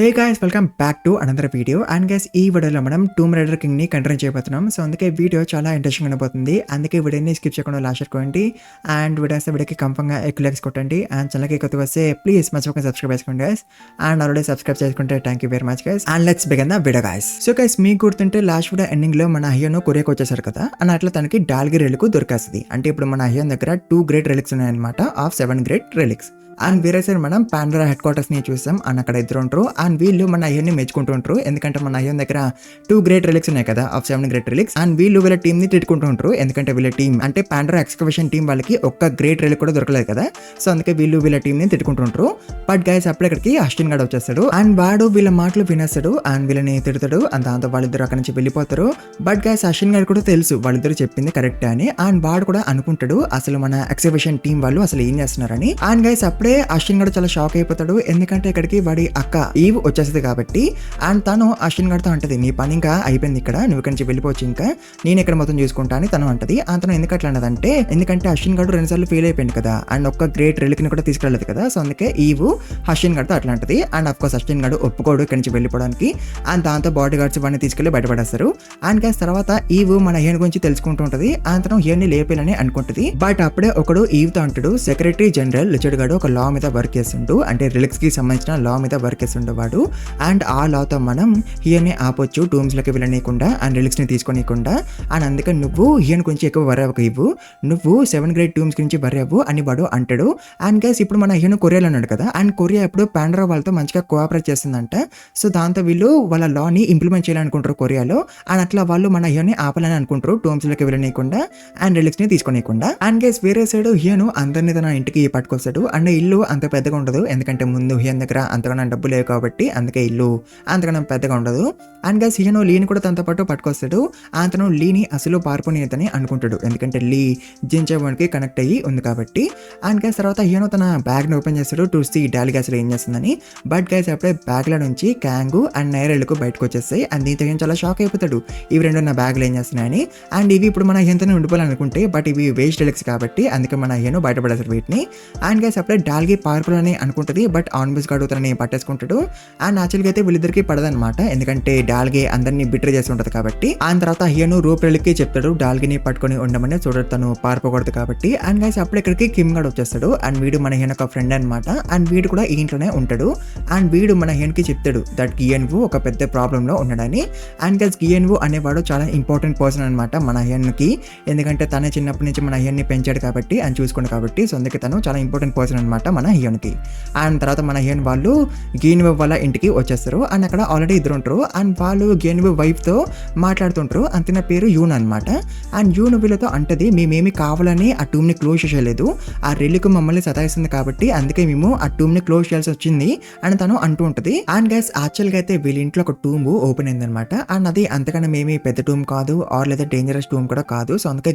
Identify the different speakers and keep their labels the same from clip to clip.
Speaker 1: Hey guys, welcome back to another video. And guys, ఈ వీడియోలో మనం టూమ్ రైడర్ కింగ్ ని కంటిన్యూ చేయబోతున్నాం. సో అందుకే వీడియో చాలా ఇంట్రెస్టింగ్ ఉండబోతుంది. అందుకే వీడియోని స్కిప్ చేయకుండా లాస్ట్ వరకు అండ్ వీడియోకి కంపంగా ఎక్కువ కొట్టండి. అండ్ ఛానల్కి కొత్తగా వస్తే ప్లీజ్ మర్చిపోకుండా సబ్స్క్రైబ్ చేసుకోండి గైస్. అండ్ ఆల్రెడీ సబ్స్క్రైబ్ చేసుకుంటే thank you very much guys. And let's begin the video guys. So guys, మీకు గుర్తుంటే లాస్ట్ వీడియో ఎండింగ్ లో మన హీరోను కొరియాకి వచ్చేసారు కదా, అండ్ అట్లా తనకి డాల్గి రెలిక్ దొరికేస్తుంది. అంటే ఇప్పుడు మన హీరో దగ్గర 2 గ్రేట్ రెలిక్స్ ఉన్నాయన్నమాట ఆఫ్ 7 గ్రేట్ రెలిక్స్. అండ్ వేరే సైడ్ మనం పాండరా హెడ్ క్వార్టర్స్ ని చూసాం. అండ్ అక్కడ ఇద్దరు ఉంటారు. అండ్ వీళ్ళు మన అయ్యని మెచ్చుకుంటూ ఉంటారు. ఎందుకంటే మన అయ్యన్ దగ్గర 2 గ్రేట్ రిలిక్స్ ఉన్నాయి కదా ఆఫ్ 7 గ్రేట్ రిలిక్స్. అండ్ వీళ్ళు వీళ్ళ టీమ్ ని తిట్టుకుంటూ ఉంటారు. ఎందుకంటే వీళ్ళ టీం అంటే పాండరా ఎక్స్కవేషన్ టీం వాళ్ళకి ఒక్క గ్రేట్ రిలిక్ కూడా దొరకలేదు కదా. సో అందుకే వీళ్ళు వీళ్ళ టీం ని తిట్టుకుంటూ ఉంటారు. బట్ గైస్, అప్పుడు ఇక్కడికి అశ్విన్ గడ్ వచ్చేస్తాడు. అండ్ వాడు వీళ్ళ మాటలు వినేస్తాడు. అండ్ వీళ్ళని తిడతాడు. అండ్ దాంతో వాళ్ళిద్దరు అక్కడ నుంచి వెళ్ళిపోతారు. బట్ గైస్, అశ్విన్ గడ్ కూడా తెలుసు వాళ్ళిద్దరు చెప్పింది కరెక్ట్ అని. అండ్ వాడు కూడా అనుకుంటాడు అసలు మన ఎక్స్కవేషన్ టీం వాళ్ళు అసలు ఏం చేస్తున్నారని. అండ్ గైస్, అప్పుడే అశ్విన్ గడ్ చాలా షాక్ అయిపోతాడు. ఎందుకంటే ఇక్కడికి వాడి అక్క ఈవ్ వచ్చేస్తుంది కాబట్టి. అండ్ తను అశ్విన్ గడ్తో అంటది, నీ పని ఇంకా అయిపోయింది, ఇక్కడ నువ్వు ఇక్కడి నుంచి వెళ్ళిపోవచ్చు, ఇంకా నేను ఇక్కడ మొత్తం చూసుకుంటా అని తను అంటది. తను ఎందుకు అట్లా అన్నదంటే, ఎందుకంటే అశ్విన్ గడ్ 2 సార్లు ఫెయిల్ అయిపోయింది కదా, అండ్ ఒక్క గ్రేట్ రెలిక్ ని కూడా తీసుకెళ్ళలేదు కదా. సో అందుకే ఈవ్ అశ్విన్ గడ్తో అట్లా అంటది. అండ్ అఫ్ కోర్స్ అశ్విన్ గడ్ ఒప్పుకోడు ఇక్కడి నుంచి వెళ్ళిపోవడానికి. అండ్ దాంతో బాడీ గార్డ్స్ వాడిని తీసుకెళ్లి బయటపడేస్తారు. అండ్ గైస్, తర్వాత ఈవ్ మన హీరో గురించి తెలుసుకుంటూ ఉంటది. తను హీరోని లేపేయాలని అనుకుంటది. బట్ అప్పుడే ఒకడు ఈవ్ తో అంటాడు, సెక్రటరీ జనరల్ రిచర్డ్ గడ్ ఒక లా మీద వర్క్ చేస్తుండు, అంటే రిలిక్స్ కి సంబంధించిన లా మీద వర్క్ చేస్తుండే వాడు. అండ్ ఆ లాతో మనం హియర్ని ఆపొచ్చు, టూమ్స్ లోకి వెళ్ళనీయకుండా అండ్ రిలిక్స్ ని తీసుకోనీయకుండా. అండ్ అందుకని నువ్వు హియర్ గురించి ఎక్కువ వరవకు, నువ్వు 7 గ్రేట్ టూమ్స్ గురించి వరవు అని వాడు అంటాడు. అండ్ గైస్, ఇప్పుడు మన హీరో కొరియాలో ఉన్నాడు కదా. అండ్ కొరియా ఇప్పుడు పాండరా వాళ్ళతో మంచిగా కోఆపరేట్ చేస్తుందంట. సో దాంతో వీళ్ళు వాళ్ళ లా ని ఇంప్లిమెంట్ చేయాలనుకుంటారు కొరియాలో. అండ్ అట్లా వాళ్ళు మన హీరోని ఆపాలని అనుకుంటారు, టూమ్స్ లోకి వెళ్ళనీయకుండా అండ్ రిలిక్స్ ని తీసుకోనీయకుండా. అండ్ గైస్, వేరే సైడ్ హీరో అందరినీ తన ఇంటికి పట్టుకొస్తాడు. అండ్ ఇల్లు అంత పెద్దగా ఉండదు, ఎందుకంటే ముందు హియన్ దగ్గర అంతగానో డబ్బు లేవు కాబట్టి, అందుకే ఇల్లు అంతగానో పెద్దగా ఉండదు. అండ్ గైస్, హియను లీని కూడా తనతో పాటు పట్టుకొస్తాడు. అతను లీని అసలు పారిపోనియదని అనుకుంటాడు, ఎందుకంటే లీ జించేవానికి కనెక్ట్ అయ్యి ఉంది కాబట్టి. అండ్ గైస్, తర్వాత హియను తన బ్యాగ్ ని ఓపెన్ చేస్తాడు టు సీ డాలిగా అసలు ఏం చేస్తుందని. బట్ గైస్, అప్పుడే బ్యాగ్ లో నుంచి క్యాంగు అండ్ నైరెళ్ళకు బయటకు వచ్చేస్తాయి. అండ్ దీంతో హియన్ చాలా షాక్ అయిపోతాడు, ఇవి రెండు నా బ్యాగ్ లో ఏం చేస్తున్నాయని. అండ్ ఇవి ఇప్పుడు మన హియన్తోనే ఉండిపోవాలనుకుంటే, బట్ ఇవి వేస్ట్ రిలిక్స్ కాబట్టి అందుకే మన హియను బయటపడేస్తారు వీటిని. అండ్ గైస్, అప్పుడే డాల్గి పారిపోవాలని అనుకుంటుంది. బట్ ఆన్బిస్ గాడు తనని పట్టేసుకుంటాడు. అండ్ యాక్చువల్గా అయితే వీళ్ళిద్దరికి పడదనమాట, ఎందుకంటే డాల్గే అందరినీ బిట్రే చేసి ఉంటది కాబట్టి. ఆ తర్వాత హియను రూప్ రెలిక్కి చెప్తాడు డాల్గిని పట్టుకొని ఉండమని, చూడడు తను పారిపోకూడదు కాబట్టి. అండ్ గైస్, అప్పుడు ఇక్కడికి కిమ్ గడ్ వచ్చేస్తాడు. అండ్ వీడు మన హీన్ ఒక ఫ్రెండ్ అనమాట. అండ్ వీడు కూడా ఈ ఇంట్లోనే ఉంటాడు. అండ్ వీడు మన హీన్ కి చెప్తాడు దట్ గియన్వు ఒక పెద్ద ప్రాబ్లమ్ లో ఉన్నాడని. అండ్ గైస్, గియన్వు అనేవాడు చాలా ఇంపార్టెంట్ పర్సన్ అనమాట మన హీన్ కి, ఎందుకంటే తనే చిన్నప్పటి నుంచి మన హీన్ ని పెంచాడు కాబట్టి అండ్ చూసుకోండి కాబట్టి. సో అందుకే తను చాలా ఇంపార్టెంట్ పర్సన్ అనమాట మన హీన్ కి. అండ్ తర్వాత మన హీన్ వాళ్ళు గేన్వెబ్ వాళ్ళ ఇంటికి వచ్చేస్తారు. అండ్ అక్కడ ఆల్రెడీ ఇద్దరు ఉంటారు. అండ్ వాళ్ళు గేన్వెబ్ వైఫ్ తో మాట్లాడుతుంటారు. అంతిన పేరు యూన్ అనమాట. అండ్ యూన్ వీళ్ళతో అంటది, మేమేమి కావాలని ఆ టూమ్ ని క్లోజ్ చేయలేదు, ఆ రెలిక్ మమ్మల్ని సతాయిస్తుంది కాబట్టి అందుకే మేము ఆ టూమ్ ని క్లోజ్ చేయాల్సి వచ్చింది అని తను అంటూ ఉంటది. అండ్ గైస్, యాక్చువల్ గా అయితే వీళ్ళ ఇంట్లో ఒక టూమ్ ఓపెన్ అయింది అనమాట. అండ్ అది అంతకన్నా మేమీ పెద్ద టూమ్ కాదు, ఆర్ లేదా డేంజరస్ టూమ్ కూడా కాదు. సో అందుకే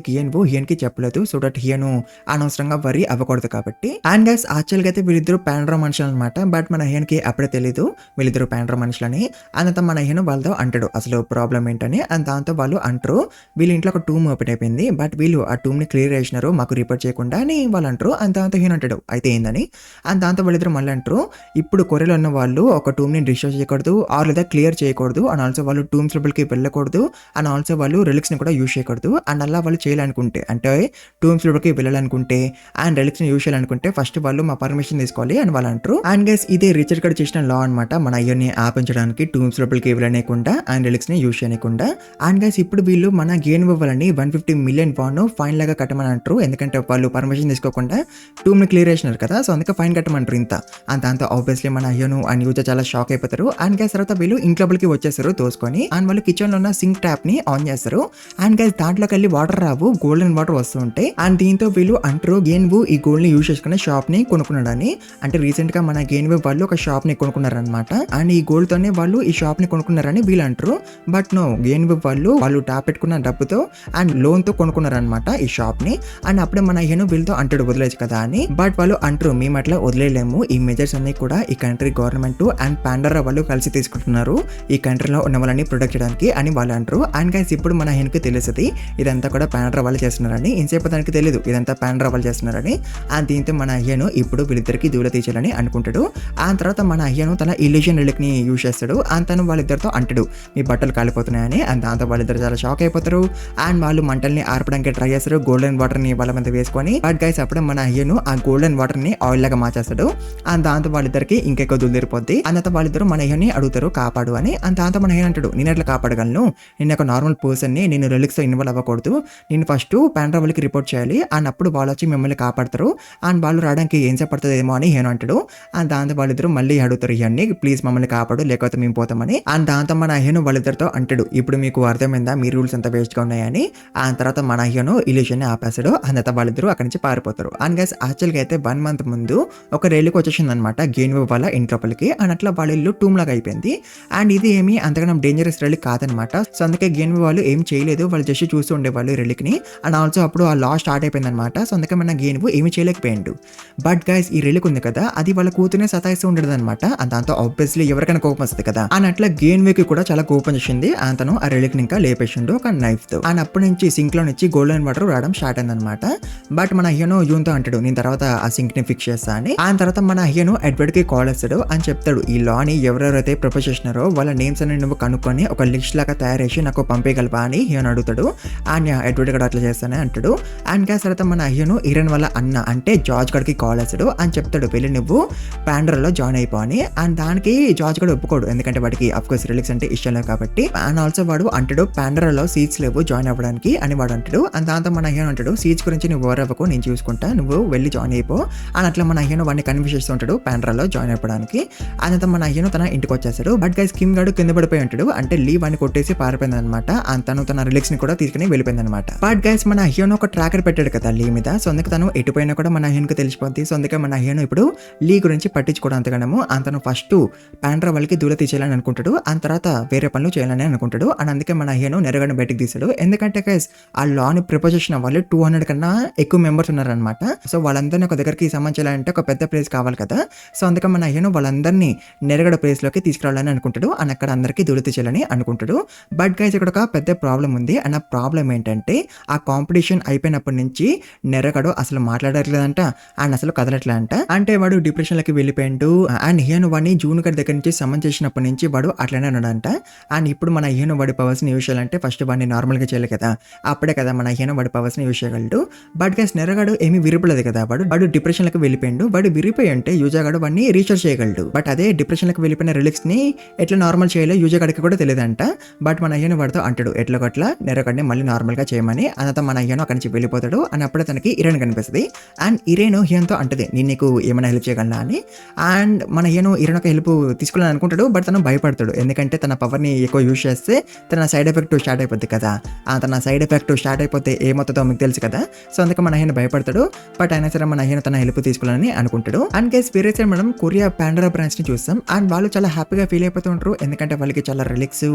Speaker 1: హియన్ కి చెప్పలేదు, సో దట్ హియను అనవసరంగా వరి అవ్వకూడదు కాబట్టి. అండ్ గైస్, యాక్చువల్ గా అయితే వీళ్ళిద్దరు పాండ్రా మనుషులు అనమాట. బట్ మన హీన్ కి అప్పుడే తెలీదు వీళ్ళిద్దరు పాండ్రా మనుషులని. అంత మన హీన్ వాళ్ళతో అంటాడు అసలు ప్రాబ్లం ఏంటని. అండ్ దాంతో వాళ్ళు అంటారు, వీళ్ళ ఇంట్లో ఒక టూమ్ ఓపెన్ అయిపోయింది, బట్ వీళ్ళు ఆ టూమ్ ని క్లియర్ చేసినారు మాకు రిపోర్ట్ చేయకుండా అని వాళ్ళు అంటారు. అండ్ దాంతో హీన్ అంటాడు అయితే ఏందని. అండ్ దాంతో వాళ్ళిద్దరు మళ్ళీ అంటారు, ఇప్పుడు కొరియలో ఉన్న వాళ్ళు ఒక టూమ్ ని డిస్ట్రాయ్ చేయకూడదు, ఆర్ లేదా క్లియర్ చేయకూడదు. అండ్ ఆల్సో వాళ్ళు టూమ్స్ లోపలికి వెళ్ళకూడదు. అండ్ ఆల్సో వాళ్ళు రిలిక్స్ ని కూడా యూజ్ చేయకూడదు. అండ్ అలా వాళ్ళు చేయాలనుకుంటే, అంటే టూమ్స్ లోపలికి వెళ్ళాలనుకుంటే అండ్ రిలిక్స్ ని యూజ్ చేయాలనుకుంటే ఫస్ట్ వాళ్ళు మా పర్మిషన్ తీసుకోవాలి అని వాళ్ళు అంటారు. అండ్ గైస్, ఇదే రిచర్డ్ గడ్ చేసిన లా అనమాట, మన అయ్యని ఆపించడానికి టూమ్స్ లోపలికి వెళ్ళనీయకుండా అండ్ రిలిక్స్ ని యూజ్ చేయకుండా. అండ్ గైస్, ఇప్పుడు వీళ్ళు మన గేన్ వాళ్ళని 150 మిలియన్ పౌండ్ ఫైన్ లాగా కట్టమని అంటారు, ఎందుకంటే వాళ్ళు పర్మిషన్ తీసుకోకుండా టూమ్ ని క్లియర్ చేసినారు కదా. సో అందుకే ఫైన్ కట్టమంటారు ఇంత. అండ్ దాంతో ఆబ్వియస్లీ మన అయ్యను అండ్ యూజర్ చాలా షాక్ అయిపోతారు. అండ్ గైస్, తర్వాత వీళ్ళు ఇంట్లోపలికి వచ్చేస్తారు తోసుకొని. అండ్ వాళ్ళు కిచెన్ లో ఉన్న సింక్ ట్యాప్ ని ఆన్ చేస్తారు. అండ్ గైస్, దాంట్లోకి వెళ్ళి వాటర్ రావు, గోల్డెన్ వాటర్ వస్తూ ఉంటాయి. అండ్ దీంతో వీళ్ళు అంటారు గేన్వు ఈ గోల్డ్ ని యూజ్ చేసుకునే షాప్ ని కొనుక్కున్నాడని. అంటే రీసెంట్ గా మన గేన్వే వాళ్ళు ఒక షాప్ ని కొనుక్కున్నారనమాట. అండ్ ఈ గోల్డ్ తోనే వాళ్ళు ఈ షాప్ ని కొనుక్కున్నారని వీళ్ళు అంటారు. బట్ నో, గేన్వే వాళ్ళు టాప్ పెట్టుకున్న డబ్బుతో అండ్ లోన్ తో కొనుక్కున్నారనమాట ఈ షాప్ ని. అండ్ అప్పుడే మన హీరో వీళ్ళతో అంటాడు వదిలేచ్చు కదా అని. బట్ వాళ్ళు అంటారు మేము అట్లా వదిలేలేము, ఈ మెజర్స్ అన్ని కూడా ఈ కంట్రీ గవర్నమెంట్ అండ్ పాండరా వాళ్ళు కలిసి తీసుకుంటున్నారు ఈ కంట్రీలో ఉన్న వాళ్ళని ప్రొటెక్ట్ చేయడానికి అని వాళ్ళు అంటారు. అండ్ గైస్, ఇప్పుడు మన హీరోకి తెలుస్తుంది ఇదంతా కూడా పాండరా వాళ్ళు చేస్తున్నారని. ఇంసేపు దానికి తెలియదు ఇదంతా పాండరా వాళ్ళు చేస్తున్నారని. అండ్ దీంతో మన హీరో ఈ ఇప్పుడు వీళ్ళిద్దరికి దూల తీసేయాలని అనుకుంటాడు. ఆ తర్వాత మన అయ్యను తన ఇల్యూషన్ రిలిక్ని యూజ్ చేస్తాడు. అండ్ తను వాళ్ళిద్దరితో అంటాడు మీ బట్టలు కాలిపోతున్నాయని. అండ్ దాంతో వాళ్ళిద్దరు చాలా షాక్ అయిపోతారు. అండ్ వాళ్ళు మంటల్ని ఆర్పడానికి ట్రై చేస్తారు గోల్డెన్ వాటర్ ని వాళ్ళ మీద వేసుకొని. బట్ గైస్ అప్పుడే మన అయ్యను ఆ గోల్డెన్ వాటర్ ని ఆయిల్ లాగా మార్చేస్తాడు. అండ్ దాంతో వాళ్ళిద్దరికి ఇంకెక్కువ దుల్లిరిపోద్ది. అంత వాళ్ళిద్దరు మన అయ్యని అడుగుతారు కాపాడు అని. అండ్ దాంతో మన అయ్యన్ అంటాడు నేను ఎట్లా కాపాడగలను, నేను ఒక నార్మల్ పర్సన్ ని, నేను రిలిక్స్ తో ఇన్వాల్వ్ అవ్వకూడదు, నేను ఫస్ట్ పాండ్రా వాళ్ళకి రిపోర్ట్ చేయాలి. అండ్ అప్పుడు వాళ్ళు వచ్చి మిమ్మల్ని కాపాడతారు. అండ్ వాళ్ళు రావడానికి ఏం చెప్పడుతుందేమో అని హేను అంటాడు. అండ్ దాంతో వాళ్ళిద్దరు మళ్ళీ అడుగుతారు ఇవన్నీ ప్లీజ్ మమ్మల్ని కాపాడు లేకపోతే మేము పోతామని. అండ్ దాంతో మన హేను వాళ్ళిద్దరితో అంటాడు ఇప్పుడు మీకు అర్థమైందా మీ రూల్స్ ఎంత వేస్ట్ గా ఉన్నాయని. ఆ తర్వాత మన హేను ఇల్యూషన్ ని ఆపేస్తాడు. అంత వాళ్ళిద్దరు అక్కడి నుంచి పారిపోతారు. అండ్ గైస్ యాక్చువల్గా అయితే 1 month ముందు ఒక రైలుకి వచ్చేసింది అనమాట గేన్వే వాళ్ళ ఇంట్లోపలికి. అండ్ అట్లా వాళ్ళ ఇల్లు టూమ్ లాగా అయిపోయింది. అండ్ ఇది ఏమి అంతగానం డేంజరస్ రైలు కాదనమాట. సో అందుకే గేన్వే వాళ్ళు ఏం చేయలేదు, వాళ్ళు జస్ట్ చూస్తూ ఉండేవాళ్ళు రైలుకి. అండ్ ఆల్సో అప్పుడు ఆ లా స్టార్ట్ అయిపోయింది అనమాట. సో అందుకే మన గేన్వే ఏమి చేయలేకపోయాడు. బట్ గైస్ ఈ రైలుకి ఉంది కదా అది వాళ్ళ కూతురునే సతాయిస్తూ ఉండేది అనమాట. దాంతో ఆబ్వియస్లీ ఎవరికైనా కోపం వస్తుంది కదా. అండ్ అట్లా గేన్వేకి కూడా చాలా కోపం వచ్చింది. తను ఆ రైలుకి ఇంకా లేపేసిండు ఒక నైఫ్ తో. అండ్ అప్పటి నుంచి సింక్ లో నుంచి గోల్డెన్ వాటర్ రావడం స్టార్ట్ అయింది అనమాట. బట్ మన హీనో యూన్ తో అంటాడు నేను తర్వాత ఆ సింక్ ని ఫిక్స్ చేస్తా అని. ఆ తర్వాత మన హీనో ఎడ్వర్డ్ కి కాల్ చేస్తాడు అని చెప్తాడు ఈ లా ని ఎవరెవరైతే ప్రపోజ్ చేసినారో వాళ్ళ నేమ్స్ అని నువ్వు కనుక్కొని ఒక లిస్ట్ లాగా తయారు చేసి నాకు పంపేయగలవా అని హీనో అడుగుతాడు. అండ్ ఎడ్వర్డ్ కూడా అట్లా చేస్తానే అంటాడు. అండ్ తర్వాత మన హీనో ఇరన్ వాళ్ళ అన్న అంటే జార్జ్ గడికి కాల్ చేస్తాడు అని చెప్తాడు వెళ్ళి నువ్వు పాండ్రాలో జాయిన్ అయిపో అని. అండ్ దానికి జార్జ్ కూడా ఒప్పుకోడు ఎందుకంటే వాడికి అఫ్కోర్స్ రిలిక్స్ అంటే ఇష్టం లేదు కాబట్టి. అండ్ ఆల్సో వాడు అంటాడు పాండ్రాలో సీట్స్ లేవు జాయిన్ అవ్వడానికి అని వాడు అంటాడు. అండ్ దాంతో మన హీనో అంటాడు సీట్స్ గురించి నువ్వు ఓరవ్వకు నేను చూసుకుంటా నువ్వు వెళ్ళి జాయిన్ అయిపో అని. అట్లా మన హీనో వాడిని కన్విన్స్ చేస్తూ ఉంటాడు పాండ్రాలో జాయిన్ అయిపోవడానికి. అంత మన హీనో తన ఇంటికి వచ్చేస్తాడు. బట్ గైస్ కిమ్ గాడు కింద పడిపోయి ఉంటాడు అంటే లీవ్ వాడిని కొట్టేసి పారిపోయింది అనమాట. తను తన రిలిక్స్ ని కూడా తీసుకుని వెళ్ళిపోయింది అనమాట. బట్ గైస్ మన హీనో ఒక ట్రాకర్ పెట్టాడు కదా లీ మీద. సో అందుకే తను ఎటుపోయినా కూడా మన హీనోకి తెలిసిపోద్ది. సో అందుకే మన హీనో ఇప్పుడు లీ గురించి పట్టించుకోవడం అంతగానము. తను ఫస్ట్ పాండ్రా వాళ్ళకి దూల తీసేయాలని అనుకుంటాడు. ఆ తర్వాత వేరే పనులు చేయాలని అనుకుంటాడు. అండ్ అందుకే మన హీనో నెరగడం బయటకు తీసాడు. ఎందుకంటే గైస్ ఆ లాని ప్రపోజ్ చేసిన వాళ్ళు 200 కన్నా ఎక్కువ మెంబర్స్ ఉన్నారనమాట. సో వాళ్ళందరినీ ఒక దగ్గరికి సంబంధించాలంటే ఒక పెద్ద ప్లేస్ కావాలి కదా. సో అందుకే మన హీనో వాళ్ళందరినీ నెరగడ ప్లేస్ లోకి తీసుకురావాలని అనుకుంటాడు. అండ్ అక్కడ అందరికీ దూల తీసేయాలని అనుకుంటాడు. బట్ గైస్ ఇక్కడ ఒక పెద్ద ప్రాబ్లం ఉంది. అండ్ ఆ ప్రాబ్లం ఏంటంటే ఆ కాంపిటీషన్ అయిపోయినప్పటి నుంచి నెరగడు అసలు మాట్లాడట్లేదంట అండ్ అసలు కదలట్లేదంట. అంటే వాడు డిప్రెషన్ లోకి వెళ్ళిపోయిండు. అండ్ హీనో వాడిని జూన్ గారి దగ్గర నుంచి సమ్మన్ చేసినప్పటి నుంచి వాడు అట్లనే ఉన్నాడంట. అండ్ ఇప్పుడు మన హీనో వాడి పవర్స్ ని యూజ్ చేయాలంటే ఫస్ట్ వాడిని నార్మల్ గా చేయాలి కదా. అప్పుడే కదా మన హీనో వాడి పవర్స్ ని యూజ్ చేయగలడు. బట్ గైస్ నెరగాడు ఏమీ విరిపలేదు కదా. వాడు డిప్రెషన్ లోకి వెళ్ళిపోయిండు. వాడు విరిపోయి అంటే యూజాగాడు వాడిని రీఛార్జ్ చేయగలడు. బట్ అదే డిప్రెషన్ లోకి వెళ్ళిపోయిన రిలిక్స్ ని ఎట్లా నార్మల్ చేయాలో యూజాగాడికి కూడా తెలియదంట. బట్ మన హీనో వాడితో అంటాడు ఎట్లా గట్లా నెరగాడిని మళ్ళీ నార్మల్ గా చేయమని. అంత మన హీనో అక్కడి నుంచి వెళ్ళిపోతాడు. అని అప్పుడే తనకి ఇరేన్ కనిపిస్తుంది. అండ్ ఇరేన్ హీనోతో అంటది నేను నీకు ఏమైనా హెల్ప్ చేయగలనా అని. అండ్ మన హీనో ఇరేన్ ఒక హెల్ప్ తీసుకోవాలని అనుకుంటాడు. బట్ తను భయపడతాడు ఎందుకంటే తన పవర్ ని ఎక్కువ యూజ్ చేస్తే తన సైడ్ ఎఫెక్ట్ స్టార్ట్ అయిపోద్ది కదా. తన సైడ్ ఎఫెక్ట్ స్టార్ట్ అయిపోతే ఏమవుతుందో మీకు తెలుసు కదా. సో అందుకే మన హీనో భయపడతాడు. బట్ అయినా సరే మన హీనో తన హెల్ప్ తీసుకోవాలని అనుకుంటాడు. అండ్ గైస్ వేరే సైడ్ మనం కొరియా పాండ్రా బ్రాంచ్ ని చూస్తాం. అండ్ వాళ్ళు చాలా హ్యాపీగా ఫీల్ అయిపోతూ ఉంటారు ఎందుకంటే వాళ్ళకి చాలా రిలిక్స్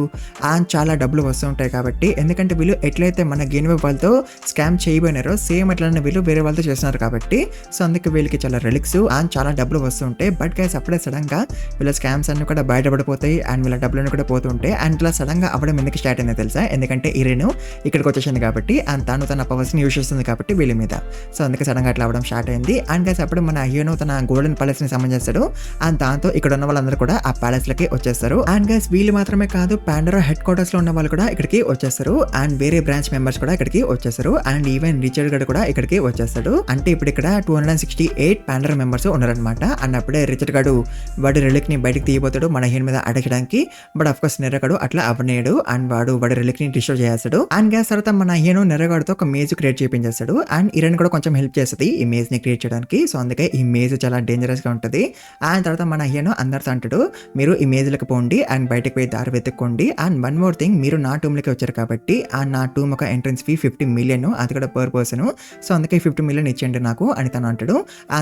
Speaker 1: అండ్ చాలా డబ్బులు వస్తూ ఉంటాయి కాబట్టి. ఎందుకంటే వీళ్ళు ఎట్లయితే మన గేన్వే వాళ్ళతో స్కామ్ చేయబోయినారో సేమ్ అట్లనే వీళ్ళు వేరే వాళ్ళతో చేస్తున్నారు కాబట్టి. సో అందుకే వీళ్ళకి చాలా రిలిక్స్ అండ్ చాలా డబ్బులు వస్తుంటాయి. బట్ గైస్ అప్పుడే సడన్ గా వీళ్ళ స్కామ్స్ అన్ని కూడా బయటపడిపోతాయి అండ్ వీళ్ళ డబ్బులన్నీ కూడా పోతుంటాయి. అండ్ ఇట్లా సడన్ గా అవ్వడం ఎందుకు స్టార్ట్ అయిందో తెలుసా? ఎందుకంటే ఇరేను ఇక్కడికి వచ్చేసింది కాబట్టి అండ్ తను తన పవర్స్ ని యూజ్ చేస్తుంది కాబట్టి వీళ్ళ మీద. సో అందుకే సడన్ గా అట్లా అవ్వడం స్టార్ట్ అయింది. అండ్ గైస్ అప్పుడు మన హీనో తన గోల్డెన్ ప్యాలెస్ ని సమన్ చేస్తాడు. అండ్ దాంతో ఇక్కడ ఉన్న వాళ్ళందరూ కూడా ఆ ప్యాలెస్ లకి వచ్చేస్తారు. అండ్ గైస్ వీళ్ళు మాత్రమే కాదు పాండరా హెడ్ క్వార్టర్స్ లో ఉన్న వాళ్ళు కూడా ఇక్కడికి వచ్చేస్తారు. అండ్ వేరే బ్రాంచ్ మెంబర్స్ కూడా ఇక్కడికి వచ్చేస్తారు. అండ్ ఈవెన్ రిచర్డ్ గడ్ కూడా ఇక్కడికి వచ్చేస్తాడు. అంటే ఇప్పుడు ఇక్కడ 268 పాండరా మెంబర్స్ ఉన్నారనమాట. అండ్ అప్పుడే రిచర్డ్ గడు వాడి రిలిక్ ని బయటకు తీయబోతాడు మన హీనో మీద అడగడానికి. బట్ అఫ్ కోర్స్ నెరగాడు అట్లా అవ్వనేడు. అండ్ వాడి రిలిక్ ని డిస్ట్రాయ్ చేస్తాడు. అండ్ గ్యాస్ తర్వాత మన హీనో నెరగాడుతో ఒక మేజ్ క్రియేట్ చేయించేస్తాడు. అండ్ ఇరన్ కూడా కొంచెం హెల్ప్ చేస్తుంది ఈ మేజ్ ని క్రియేట్ చేయడానికి. సో అందుకే ఈ మేజ్ చాలా డేంజరస్ గా ఉంటుంది. అండ్ తర్వాత మన హీనో అందరితో అంటాడు మీరు ఈ మేజ్ లకు పోండి అండ్ బయటకు పోయి దారి వెతుక్కోండి. అండ్ వన్ మోర్ థింగ్ మీరు నా టూమ్ లకి వచ్చారు కాబట్టి అండ్ నా టూమ్ ఒక ఎంట్రన్స్ ఫీ 50 million అది కూడా పర్ పర్సన్. సో అందుకే 50 million ఇచ్చేయండి నాకు అని తను అంటాడు.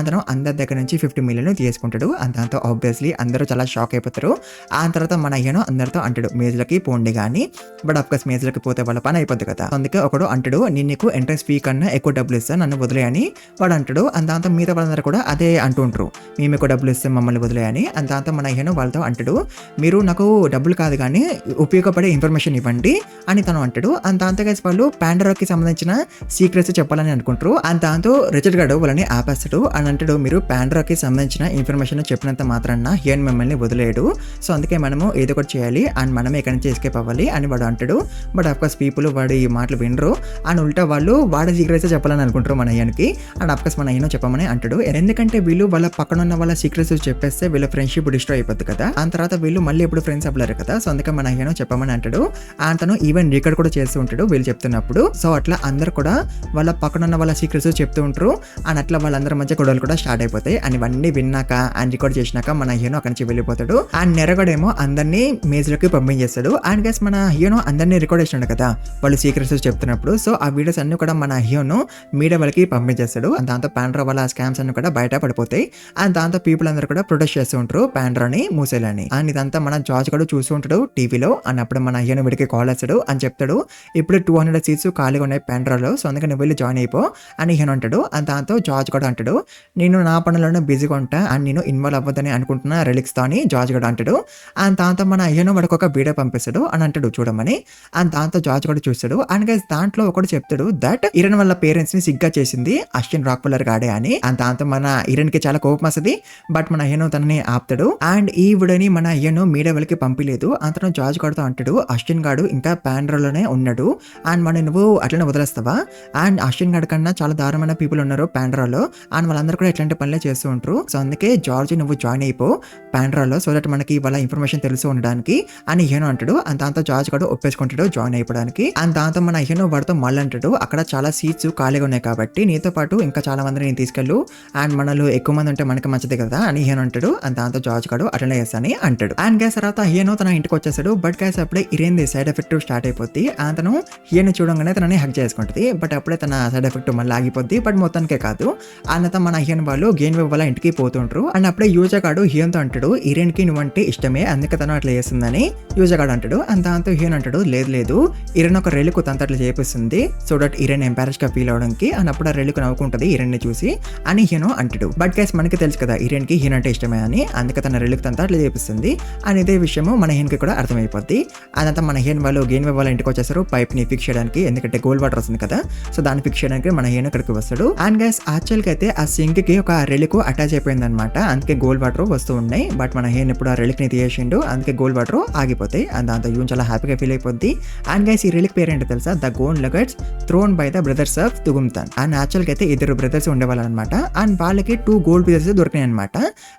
Speaker 1: తను అందరి దగ్గర నుంచి 50 million తీసుకుంటాడు. అండ్ దాంతో ఆబ్వియస్లీ అందరూ చాలా షాక్ అయిపోతారు. ఆ తర్వాత మన హీనో అందరితో అంటాడు మేజ్లకి పోండి కానీ. బట్ అఫ్కోర్స్ మేజ్లకి పోతే వాళ్ళ పని అయిపోద్ది కదా. అందుకే ఒకడు అంటాడు నేను నీకు ఎంట్రన్స్ ఫీ కన్నా ఎక్కువ డబ్బులు ఇస్తాను నన్ను వదిలేయని వాడు అంటాడు. అండ్ దాంతో మిగతా వాళ్ళందరూ కూడా అదే అంటూ ఉంటారు మేము ఎక్కువ డబ్బులు ఇస్తాం మమ్మల్ని వదిలేయని. అండ్ దాంతో మన హీనో వాళ్ళతో అంటాడు మీరు నాకు డబ్బులు కాదు కానీ ఉపయోగపడే ఇన్ఫర్మేషన్ ఇవ్వండి అని తను అంటాడు. అండ్ దాంతో వాళ్ళు పాండరాకి సంబంధించిన సీక్రెట్స్ చెప్పాలని అనుకుంటారు. అండ్ దాంతో రిచర్డ్ గడు వాళ్ళని ఆపేస్తాడు. అని అంటాడు, మీరు పాండ్రాకి సంబంధించిన ఇన్ఫర్మేషన్ చెప్పినంత మాత్రాన హియన్ మిమ్మల్ని వదిలేయడు. సో అందుకే మనము ఏదో ఒకటి చేయాలి అండ్ మనమే ఇక్కడి నుంచి ఎస్కేప్ అవ్వాలి అని వాడు అంటాడు. బట్ అఫ్కోర్స్ పీపుల్ వాడు ఈ మాటలు వినరు అండ్ ఉల్టా వాళ్ళు వాడి సీక్రెట్స్ చెప్పాలని అనుకుంటారు మన హియన్కి. అండ్ అఫ్కోర్స్ మన హియన్ చెప్పమని అంటాడు. ఎందుకంటే వీళ్ళు వాళ్ళ పక్కన ఉన్న వాళ్ళ సీక్రెట్స్ చెప్పేస్తే వీళ్ళ ఫ్రెండ్షిప్ డిస్ట్రాయ్ అయిపోద్ది కదా, ఆ తర్వాత వీళ్ళు మళ్ళీ ఎప్పుడు ఫ్రెండ్స్ అవ్వలేరు కదా. సో అందుకే మన హియన్ చెప్పమని అంటాడు. అండ్ తను ఈవెన్ రికార్డ్ కూడా చేస్తూ ఉంటాడు వీళ్ళు చెప్తున్నప్పుడు. సో అట్లా అందరు కూడా వాళ్ళ పక్కన ఉన్న వాళ్ళ సీక్రెట్స్ చెప్తూ ఉంటారు అండ్ అట్లా వాళ్ళందరి మధ్య గొడవలు కూడా స్టార్ట్ అయిపోతాయి. అండ్ ఇవన్నీ విన్నాక అండ్ రికార్డ్ చేసినాక మన హీరో అక్కడి నుంచి వెళ్ళిపోతాడు. అండ్ నెరగడేమో అందరినీ మేజ్లోకి పంపించేస్తాడు. అండ్ గైస్ మన హీరో అందరినీ రికార్డ్ చేసినాడు కదా వాళ్ళు సీక్రెట్స్ చెప్తున్నప్పుడు. సో ఆ వీడియోస్ అన్ని కూడా మన హీరోను మీడియా వాళ్ళకి పంపించేస్తాడు. అండ్ దాంతో పాండ్రా వాళ్ళ స్కామ్స్ అన్ని కూడా బయట పడిపోతాయి. అండ్ దాంతో పీపుల్ అందరూ కూడా ప్రొటెస్ట్ చేస్తూ ఉంటారు పాండ్రాని మూసేయాలని. అండ్ ఇదంతా మన జార్జ్ కూడా చూస్తూ ఉంటాడు టీవీలో. అండ్ అప్పుడు మన హీరో వీడికి కాల్ వేస్తాడు అని చెప్తాడు, ఇప్పుడు 200 సీట్స్ ఖాళీగా ఉన్నాయి పాండ్రాలో, సో అందుకని నువ్వు వెళ్ళి జాయిన్ అయిపో అని హీరో అంటాడు. అండ్ దాంతో జార్జ్ కూడా అంటాడు, నేను నా పనులను బిజీగా ఉంటా అండ్ నేను ఇన్వాల్వ్ అవ్వద్దని అనుకుంటున్నా రెలిక్స్తో అని జార్జ్ కూడా అంటాడు. అండ్ దాంతో మన హీరో వాడికి ఒక వీడియో పంపిస్తాడు అని అంటాడు చూడమని. అండ్ దాంతో జార్జ్ కూడా చూస్తాడు. అండ్ గైస్ దాంట్లో ఒకటి చెప్తాడు దట్ ఇరన్ వాళ్ళ పేరెంట్స్ ని సిగ్గా చేసింది అశ్విన్ రాక్ఫెల్లర్ గాడే అని. అండ్ దాంతో మన ఇరన్ కి చాలా కోపం వస్తుంది. బట్ మన హీరో తనని ఆపుతాడు. అండ్ ఈ వీడియోని మన హీరో మీడియా వాళ్ళకి పంపిలేదు. అంతలో జార్జ్ గారితో అంటాడు, అశ్విన్ గాడు ఇంకా పాండ్రాలోనే ఉన్నాడు అండ్ మన నువ్వు అట్లనే వదిలేస్తావా? అండ్ అశ్విన్ గాడి కన్నా చాలా దారుణమైన పీపుల్ ఉన్నారు పాండ్రాలో అండ్ వాళ్ళందరూ కూడా ఇట్లాంటి పనులే చేస్తూ ఉంటారు. సో అందుకే జార్జ్ నువ్వు జాయిన్ అయిపో పాండ్రాలో, సో దట్ మనకి వాళ్ళ ఇన్ఫర్మేషన్ తెలుసు ఉండడానికి అని హీరో అంటాడు. అండ్ దాంతో జార్జ్ కూడా ఒప్పేసుకుంటాడు జాయిన్ అయిపోవడానికి. అండ్ దాంతో మన హీరో వాడితో మళ్ళీ అంటాడు, అక్కడ చాలా సీట్స్ ఖాళీగా ఉన్నాయి కాబట్టి నీతో పాటు ఇంకా చాలా మందిని నేను తీసుకెళ్ళు అండ్ మనలో ఎక్కువ మంది ఉంటే మనకి మంచిది కదా అని హీరో అంటాడు. అండ్ దాంతో జార్జ్ గాడు అటెండ్ చేస్తానని అంటాడు. అండ్ గ్యాస్ తర్వాత హీరో తన ఇంటికి వచ్చేస్తాడు. బట్ గ్యాస్ అప్పుడే ఇరేన్ సైడ్ ఎఫెక్ట్ స్టార్ట్ అయిపోద్ది. అతను హీరోని చూడంగానే తనని హక్ చేసుకుంటుంది. బట్ అప్పుడే తన సైడ్ ఎఫెక్ట్ మళ్ళీ ఆగిపోద్ది. బట్ మొత్తానికే కాదు అన్నత మన హీరోన్ వాళ్ళు గేమ్ వాళ్ళ ఇంటికి పోతుంటారు. అండ్ అప్పుడే యూజగాడు హీరోతో అంటాడు, ఇరేన్ కి నువ్వంటే ఇష్టమే అందుకే తను అట్లా చేస్తుందని యూజగాడు అంటాడు. అండ్ దాంతో హీరోన్ అంటాడు, లేదు లేదు ఇరేన్ ఒక రెలుకు తనతో అట్లా చేపిస్తుంది సో దట్ ఇరేన్ ఎంపారస్ గా ఫీల్ అవడానికి. అండ్ అప్పుడు ఆ రెలుకు నవ్వుకుంటుంది ఇరేన్ ని చూసి అని హీరో అంటాడు. బట్ గైస్ మనకి తెలుసు కదా ఇరేన్ కి హీరో అంటే ఇష్టమే అని, అందుకే తన రెలుకు తనతో అట్లా చేపిస్తుంది అని. ఇదే విషయము మన హీరోకి కూడా అర్థమైపోద్ది. అదంతా మన హీరో వాళ్ళు గేమ్ వాళ్ళ ఇంటికి వచ్చేసారు పైప్ ని ఫిక్స్ చేయడానికి, ఎందుకంటే గోల్డ్ వాటర్ వస్తుంది కదా, సో దాన్ని ఫిక్స్ చేయడానికి మన హీరో ఇక్కడికి వస్తాడు. అండ్ గైస్ యాక్చువల్ గా అయితే ఆ సింక్ కి ఒక రెలికు అటాచ్ అయిపోయింది అనమాట, అందుకే గోల్డ్ వాటర్ వస్తూ ఉన్నాయి. బట్ మన హీరో ఇప్పుడు ఆ రెలిక్ ని తీసేసిండు, అందుకే గోల్డ్ వాటర్ ఆగిపోతాయి. అండ్ దాంతో యూన్ చాలా హ్యాపీగా ఫీల్ అయిపోద్ది. అండ్ గైస్ ఈ రెలిక్ పేరు ఏంటో తెలుసా, the gold nuggets thrown by the brothers of Tugumtan. And actual గా అయితే ఇద్దరు బ్రదర్స్ ఉండేవాళ్ళు అనమాట. అండ్ వాళ్ళకి 2 గోల్డ్ పీసెస్ దొరికినాయి అనమాట.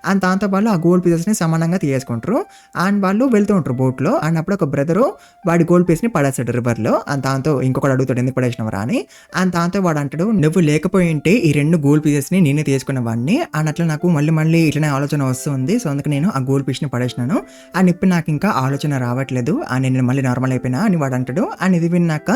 Speaker 1: అండ్ దాంతో వాళ్ళు ఆ గోల్డ్ పీసెస్ ని సమానంగా తీసుకుంటారు. అండ్ వాళ్ళు వెళ్తూ ఉంటారు బోట్ లో. అండ్ అప్పుడు ఒక బ్రదరు వాడి గోల్డ్ పీస్ ని పడేస్తాడు రివర్ లో. అండ్ దాంతో ఇంకొకటి అడుగుతాడు ఎందుకు పడేసినవరా అని. అండ్ దాంతో వాడు అంటాడు, నువ్వు లేకపోయి ఉంటే ఈ 2 గోల్డ్ పీసెస్ ని నేనే తీసుకున్న వాడిని అండ్ అట్లా నాకు మళ్ళీ ఇట్లనే ఆలోచన వస్తుంది, సో అందుకే నేను ఆ గోల్డ్ పీస్ ని పడేసినాను అండ్ ఇప్పుడు నాకు ఇంకా ఆలోచన రావట్లేదు అని నేను మళ్ళీ నార్మల్ అయిపోయినా అని వాడు అంటాడు. అండ్ ఇది విన్నాక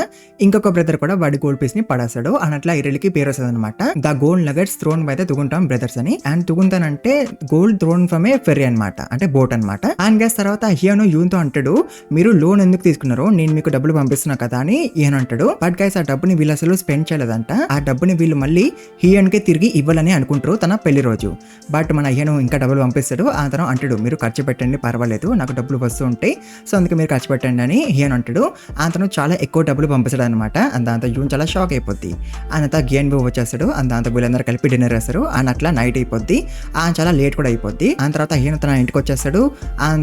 Speaker 1: ఇంకొక బ్రదర్ కూడా వాడి గోల్డ్ పీస్ ని పడేస్తాడు. అండ్ అట్లా ఇరలికి పేరు వస్తుంది అనమాట, the gold nuggets thrown by the Tugumtan brothers అని. అండ్ తుగుంతాన్ అంటే gold thrown from a ferry అనమాట, అంటే బోట్ అనమాట. అండ్ గైస్ తర్వాత హియోను యూన్తో అంటాడు, మీరు లోన్ ఎందుకు తీసుకున్నారో నేను మీకు డబ్బులు పంపిస్తున్నా కదా అని ఈయన అంటాడు. బట్ గైస్ ఆ డబ్బుని వీళ్ళు అసలు స్పెండ్ చేయలేదంట, ఆ డబ్బుని వీళ్ళు మళ్ళీ హియన్కే తిరిగి ఇవ్వాలని అనుకుంటారు తన పెళ్లి రోజు. బట్ మన హియను ఇంకా డబ్బులు పంపిస్తాడు. అతను అంటాడు, మీరు ఖర్చు పెట్టండి పర్వాలేదు నాకు డబ్బులు వస్తూ ఉంటాయి, సో అందుకే మీరు ఖర్చు పెట్టండి అని హియన్ అంటాడు. అతను చాలా ఎక్కువ డబ్బులు పంపిస్తాడు అనమాట. అండ్ దాంతో యూన్ చాలా షాక్ అయిపోద్ది. అంతా గేన్ బో వచ్చేస్తాడు. అండ్ దాంతో వీళ్ళందరూ కలిపి డిన్నర్ వేస్తారు. అండ్ అట్లా నైట్ అయిపోద్ది. చాలా లేట్ కూడా అయిపోద్ది. ఆ తర్వాత హియన్ తన ఇంటికి వచ్చేస్తాడు.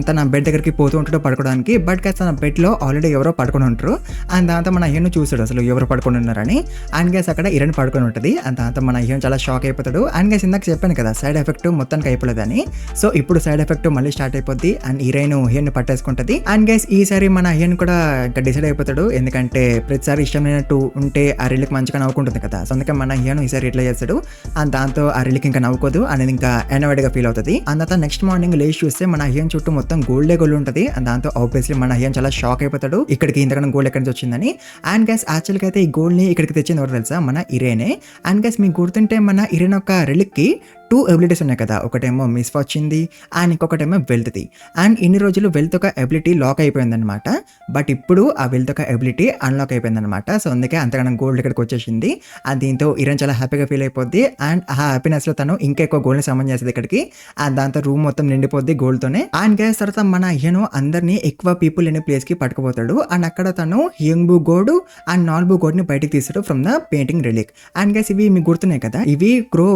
Speaker 1: తన బెడ్ దగ్గరికి పోతూ ఉంటాడు పడుకోవడానికి. బట్ తన బెడ్ లో ఆల్రెడీ ఎవరో పడుకొని ఉంటారు. అండ్ దాంతో మన హియన్ చూస్తాడు అసలు ఎవరు పడుకొని ఉన్నారని. అండ్ గైస్ అక్కడ ఇరన్ పడుకొని ఉంటుంది. అండ్ దాంతో మన హియన్ చాలా షాక్ అయిపోతాడు. అండ్ గైస్ ఇందాక చెప్పాను కదా సైడ్ ఎఫెక్ట్ మొత్తానికి అయిపోలేదని, సో ఇప్పుడు సైడ్ ఎఫెక్ట్ మళ్ళీ స్టార్ట్ అయిపోద్ది. అండ్ హీరోయిన్ హియన్ పట్టేసుకుంటది. అండ్ గైస్ ఈసారి మన హియన్ కూడా ఇంకా డిసైడ్ అయిపోతాడు, ఎందుకంటే ప్రతిసారి ఇష్టమైనట్టు ఉంటే ఆ రిలిక్ మంచిగా నవ్వుకుంటుంది కదా, సో అందుకే మన హియన్ ఈసారి ఇట్లా చేస్తాడు. అండ్ దాంతో ఆ రిలిక్ ఇంకా నవ్వుకోదు అనేది ఇంకా ఎనవైడ్గా ఫీల్ అవుతుంది. అండ్ తర్వాత నెక్స్ట్ మార్నింగ్ లేచి చూస్తే మన హియన్ చుట్టూ మొత్తం గోల్డ్ ఉంటుంది. అండ్ దాంతో ఆబ్వియస్లీ మన హియన్ చాలా షాక్ అయిపోతాడు, ఇక్కడికి ఇంతకన్నా గోల్డ్ ఎక్కడి నుంచి వచ్చిందని. అండ్ గైస్ యాక్చువల్గా అయితే ఈ గోల్డ్ ని ఇక్కడికి తెచ్చింది ఎవరు తెలుసా, మన ఇరేనే. అండ్ గైస్ మీకు గుర్తుంటే మన ఇరేన్ ఒక రిలిక్ కి 2 ఎబిలిటీస్ ఉన్నాయి కదా, ఒకటేమో మిస్ వచ్చింది అండ్ ఇంకొకటేమో వెల్త్ది. అండ్ ఇన్ని రోజులు వెల్త్ ఒక ఎబిలిటీ లాక్ అయిపోయిందనమాట. బట్ ఇప్పుడు ఆ వెల్త్ ఒక ఎబిలిటీ అన్లాక్ అయిపోయిందనమాట. సో అందుకే అంతగానం గోల్డ్ ఇక్కడికి వచ్చేసింది. అండ్ దీంతో ఇరాన్ చాలా హ్యాపీగా ఫీల్ అయిపోద్ది. అండ్ ఆ హ్యాపీనెస్లో తను ఇంకా ఎక్కువ గోల్డ్ని సమన్ చేస్తుంది ఇక్కడికి. అండ్ దాంతో రూమ్ మొత్తం నిండిపోద్ది గోల్డ్తోనే. అండ్ గ్యాస్ తర్వాత మన హీనో అందరినీ ఎక్కువ పీపుల్ లేని ప్లేస్కి పట్టుకుపోతాడు. అండ్ అక్కడ తను హియంగ్బు గోడ్ అండ్ నాల్బు గోడ్ని బయటకు తీస్తాడు from the painting relic. And gas ఇవి మీకు గుర్తున్నాయి కదా, ఇవి క్రో